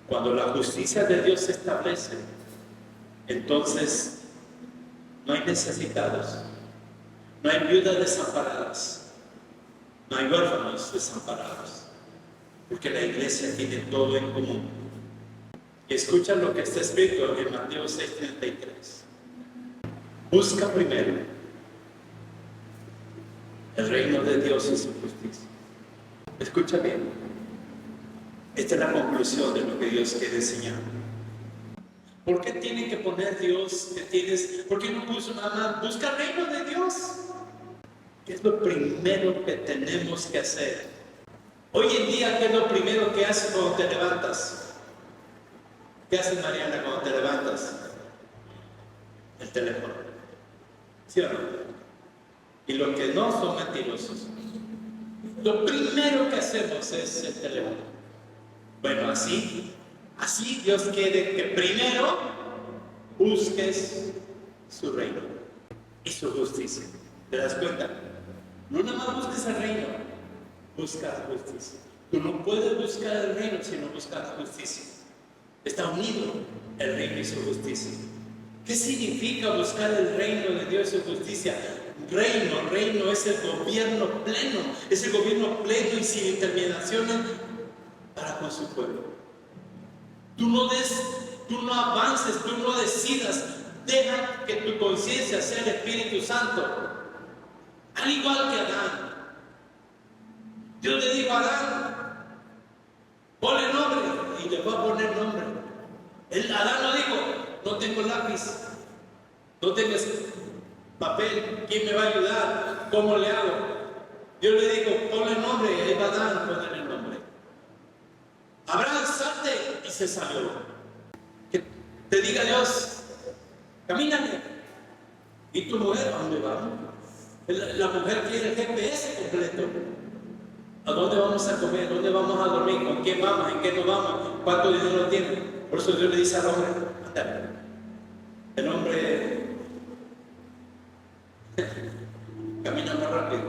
Cuando la justicia de Dios se establece, entonces no hay necesitados, no hay viudas desamparadas, no hay huérfanos desamparados, porque la iglesia tiene todo en común. Y escucha lo que está escrito en Mateo 6:33. Busca primero el reino de Dios y su justicia. Escucha bien. Esta es la conclusión de lo que Dios quiere enseñar. ¿Por qué tiene que poner Dios que tienes? ¿Por qué no puso nada más? Busca el reino de Dios. ¿Qué es lo primero que tenemos que hacer? Hoy en día, ¿qué es lo primero que haces cuando te levantas? ¿Qué haces, Mariana, cuando te levantas? El teléfono. ¿Sí o no? Y los que no son mentirosos. Lo primero que hacemos es el teléfono. Bueno, así Dios quiere que primero busques su reino y su justicia. ¿Te das cuenta? No nada más busques el reino, busca la justicia. Tú no puedes buscar el reino si no buscas la justicia. Está unido el reino y su justicia. ¿Qué significa buscar el reino de Dios y su justicia? Reino es el gobierno pleno, es el gobierno pleno y sin intermediaciones para con su pueblo. Tú no avances, tú no decidas, deja que tu conciencia sea el Espíritu Santo, al igual que Adán. Dios le dijo a Adán, ponle nombre, y le va a poner nombre. Adán no dijo, no tengo lápiz, no tengo papel, ¿quién me va a ayudar? ¿Cómo le hago? Dios le dijo, ponle nombre, y ahí va Adán, ponle el nombre. Abraham, salte, y se salió. Que te diga Dios, camínale. ¿Y tu mujer a dónde vamos? La mujer quiere el GPS completo. ¿A dónde vamos a comer? ¿Dónde vamos a dormir? ¿Con quién vamos? ¿En qué nos vamos? ¿Cuánto dinero tiene? Por eso Dios le dice al hombre, ándale. El hombre camina más rápido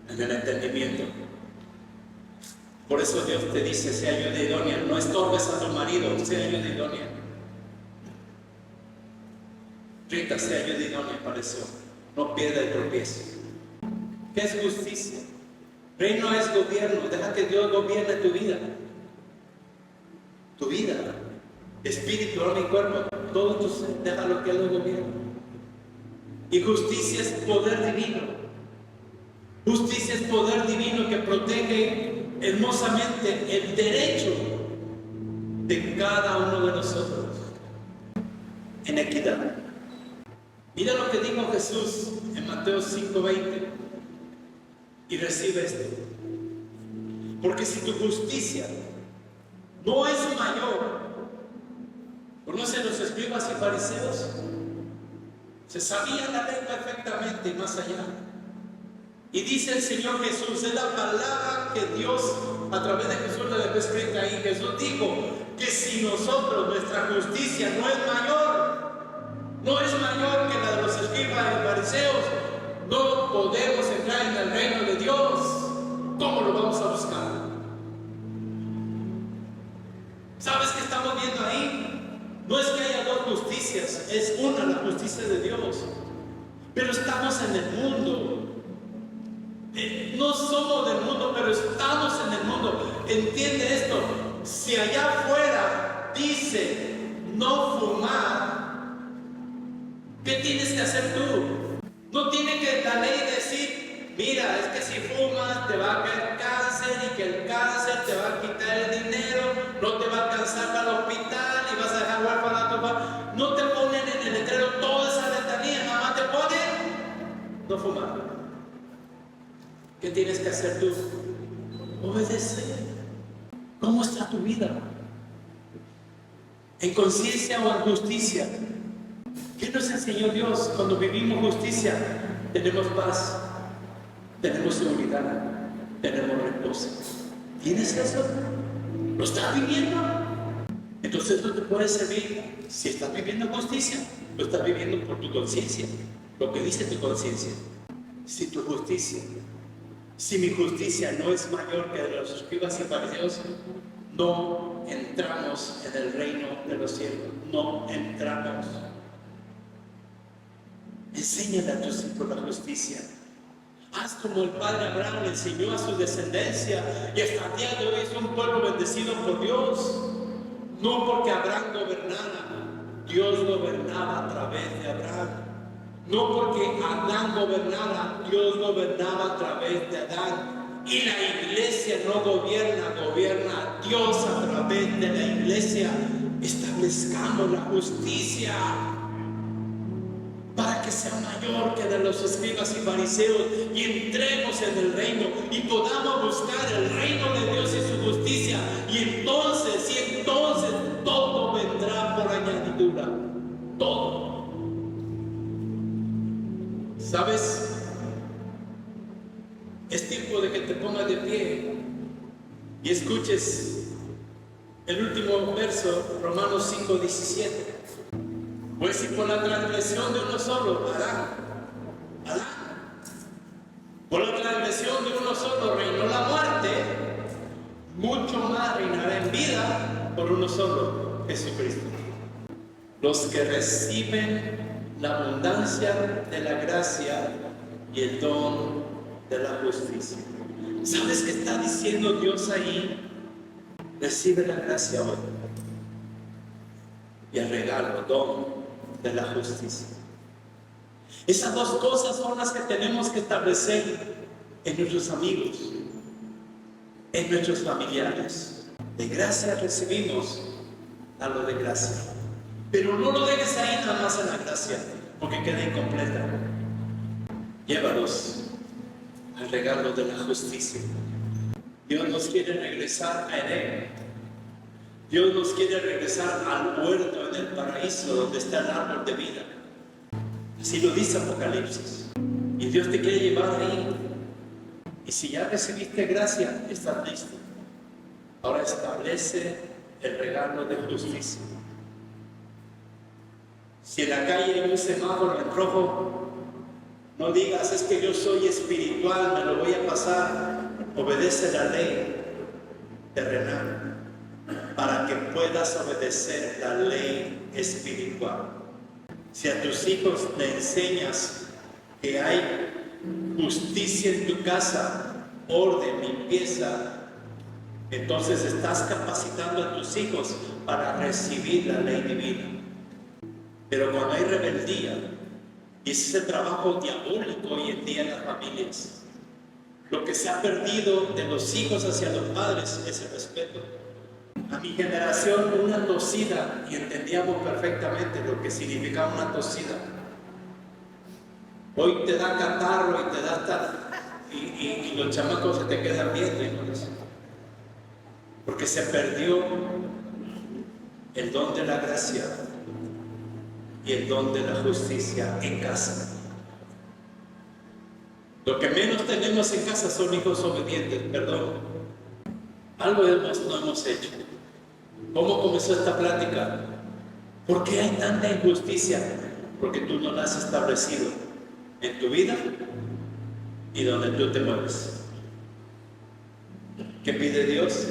en el entendimiento. Por eso Dios te dice, sea ayuda idónea. No estorbes a tu marido, sea ayuda idónea. Rita, sea ayuda idónea para eso. No pierda el tropiezo. ¿Qué es justicia? Reino es gobierno. Deja que Dios gobierne tu vida. Tu vida, espíritu, alma y cuerpo. Todo tu ser, déjalo que Él lo gobierne. Y justicia es poder divino. Justicia es poder divino que protege hermosamente el derecho de cada uno de nosotros en equidad. Mira lo que dijo Jesús en Mateo 5:20 y recibe esto. Porque si tu justicia no es mayor, ¿conocen los escribas y fariseos? Se sabían la ley perfectamente y más allá. Y dice el Señor Jesús, es la palabra que Dios a través de Jesús le dejó escrita ahí. Jesús dijo que si nosotros, nuestra justicia no es mayor que la de los escribas y fariseos, no podemos entrar en el reino de Dios. ¿Cómo lo vamos a buscar? ¿Sabes qué estamos viendo ahí? No es que haya dos justicias, es una, la justicia de Dios. Pero estamos en el mundo. No somos del mundo, pero estamos en el mundo. Entiende esto. Si allá afuera dice no fumar, ¿qué tienes que hacer tú? No tiene que la ley decir, mira, es que si fumas te va a caer cáncer y que el cáncer te va a quitar el dinero, no te va a alcanzar para el hospital y vas a dejar huérfano a tu papá. No te ponen en el letrero toda esa letanía, nada más te ponen no fumar. ¿Qué tienes que hacer tú? Obedecer. ¿Cómo está tu vida? ¿En conciencia o en justicia? ¿Qué nos enseñó Dios? Cuando vivimos justicia, tenemos paz, tenemos seguridad, tenemos reposo. ¿Tienes eso? ¿Lo estás viviendo? Entonces no te puede servir. Si estás viviendo justicia, lo estás viviendo por tu conciencia, lo que dice tu conciencia. Si tu justicia, si mi justicia no es mayor que de los escribas y fariseos, no entramos en el reino de los cielos. No entramos. Enséñale a tus hijos la justicia. Haz como el padre Abraham le enseñó a su descendencia y hasta el día de hoy es un pueblo bendecido por Dios. No porque Abraham gobernara, Dios gobernaba a través de Abraham. No porque Adán gobernara, Dios gobernaba a través de Adán. Y la iglesia no gobierna, gobierna Dios a través de la iglesia. Establezcamos la justicia para que sea mayor que de los escribas y fariseos y entremos en el reino y podamos buscar el reino de Dios y su justicia, y entonces todo vendrá por añadidura, todo. ¿Sabes? Es tiempo de que te pongas de pie y escuches el último verso, Romanos 5:17. Pues si por la transgresión de uno solo, Adán, por la transgresión de uno solo reinó la muerte, mucho más reinará en vida por uno solo, Jesucristo. Los que reciben la abundancia de la gracia y el don de la justicia. ¿Sabes qué está diciendo Dios ahí? Recibe la gracia hoy y el regalo, don de la justicia. Esas dos cosas son las que tenemos que establecer en nuestros amigos, en nuestros familiares. De gracia recibimos a lo de gracia, pero no lo dejes ahí nada más en la gracia, porque queda incompleta. Llévalos al regalo de la justicia. Dios nos quiere regresar a Edén. Dios nos quiere regresar al huerto, en el paraíso, donde está el árbol de vida. Así lo dice Apocalipsis. Y Dios te quiere llevar ahí. Y si ya recibiste gracia, estás listo. Ahora establece el regalo de justicia. Si en la calle hay un semáforo en rojo, no digas, es que yo soy espiritual, me lo voy a pasar. Obedece la ley terrenal para que puedas obedecer la ley espiritual. Si a tus hijos le enseñas que hay justicia en tu casa, orden, limpieza, entonces estás capacitando a tus hijos para recibir la ley divina. Pero cuando hay rebeldía, y ese es el trabajo diabólico hoy en día en las familias, lo que se ha perdido de los hijos hacia los padres es el respeto. A mi generación, una tosida, y entendíamos perfectamente lo que significaba una tosida. Hoy te da catarro y te da tal, y los chamacos se te quedan viendo y no les... Porque se perdió el don de la gracia y el don de la justicia en casa. Lo que menos tenemos en casa son hijos obedientes, perdón. Algo no hemos hecho. ¿Cómo comenzó esta plática? ¿Por qué hay tanta injusticia? Porque tú no la has establecido en tu vida y donde tú te mueves. ¿Qué pide Dios?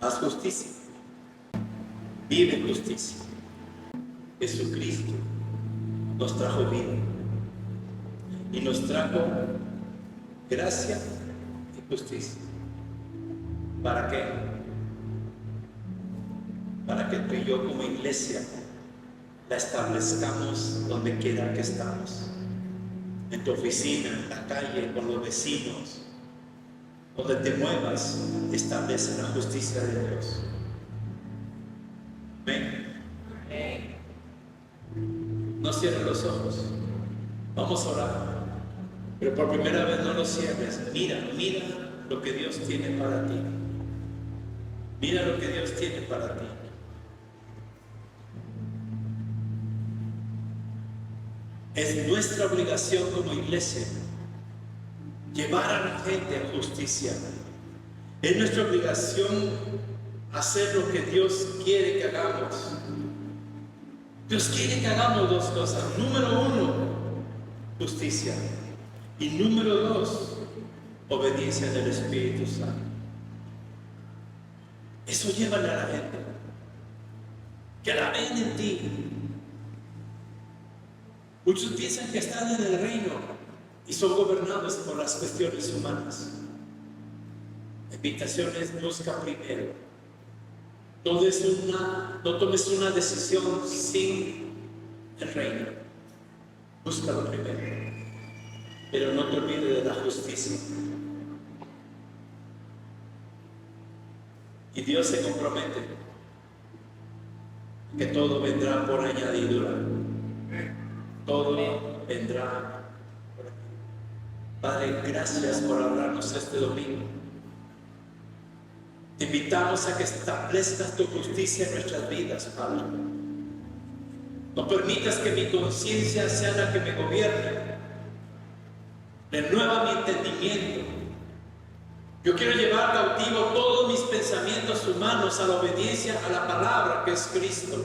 Haz justicia. Vive justicia. Jesucristo nos trajo vida y nos trajo gracia y justicia. ¿Para qué? Para que tú y yo como iglesia la establezcamos donde quiera que estamos. En tu oficina, en la calle, con los vecinos. Donde te muevas, establece la justicia de Dios. Amén. No cierres los ojos. Vamos a orar. Pero por primera vez no los cierres. Mira lo que Dios tiene para ti. Mira lo que Dios tiene para ti. Es nuestra obligación como iglesia llevar a la gente a justicia. Es nuestra obligación hacer lo que Dios quiere que hagamos. Dios quiere que hagamos dos cosas. Número uno, justicia. Y número dos, obediencia del Espíritu Santo. Eso llévale a la gente. Que la vean en ti. Muchos piensan que están en el reino y son gobernados por las cuestiones humanas. La invitación es: busca primero No tomes una decisión sin el reino. Búscalo primero, pero no te olvides de la justicia. Y Dios se compromete que todo vendrá por añadidura. Todo vendrá por añadidura. Padre, gracias por hablarnos este domingo. Te invitamos a que establezcas tu justicia en nuestras vidas, Padre. No permitas que mi conciencia sea la que me gobierne. Renueva mi entendimiento. Yo quiero llevar cautivo todos mis pensamientos humanos a la obediencia a la palabra que es Cristo.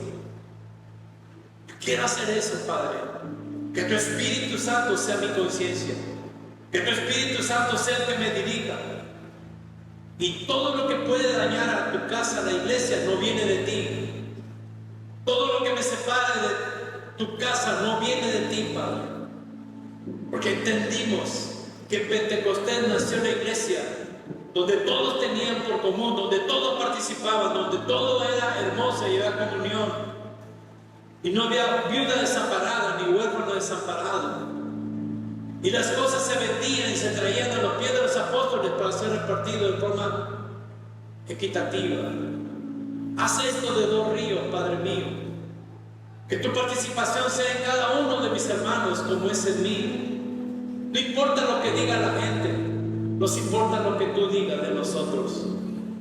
Yo quiero hacer eso, Padre. Que tu Espíritu Santo sea mi conciencia. Que tu Espíritu Santo sea el que me dirija. Y todo lo que puede dañar a tu casa, a la iglesia, no viene de ti. Todo lo que me separa de tu casa no viene de ti, Padre. Porque entendimos que en Pentecostés nació la iglesia, donde todos tenían por común, donde todos participaban, donde todo era hermoso y era comunión. Y no había viuda desamparada ni huérfano desamparado. Y las cosas se vendían y se traían a los pies de los apóstoles para ser repartido de forma equitativa. Haz esto de Dos Ríos, Padre mío. Que tu participación sea en cada uno de mis hermanos como es en mí. No importa lo que diga la gente, nos importa lo que tú digas de nosotros.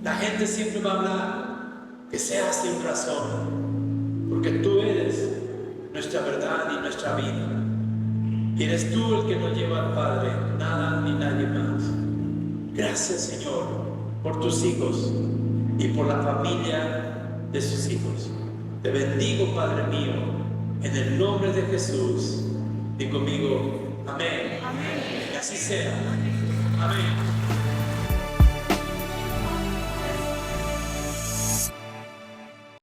La gente siempre va a hablar, que sea sin razón, porque tú eres nuestra verdad y nuestra vida. Y eres tú el que nos lleva al Padre, nada ni nadie más. Gracias, Señor, por tus hijos y por la familia de sus hijos. Te bendigo, Padre mío, en el nombre de Jesús. Di conmigo, amén. Amén. Que así sea. Amén.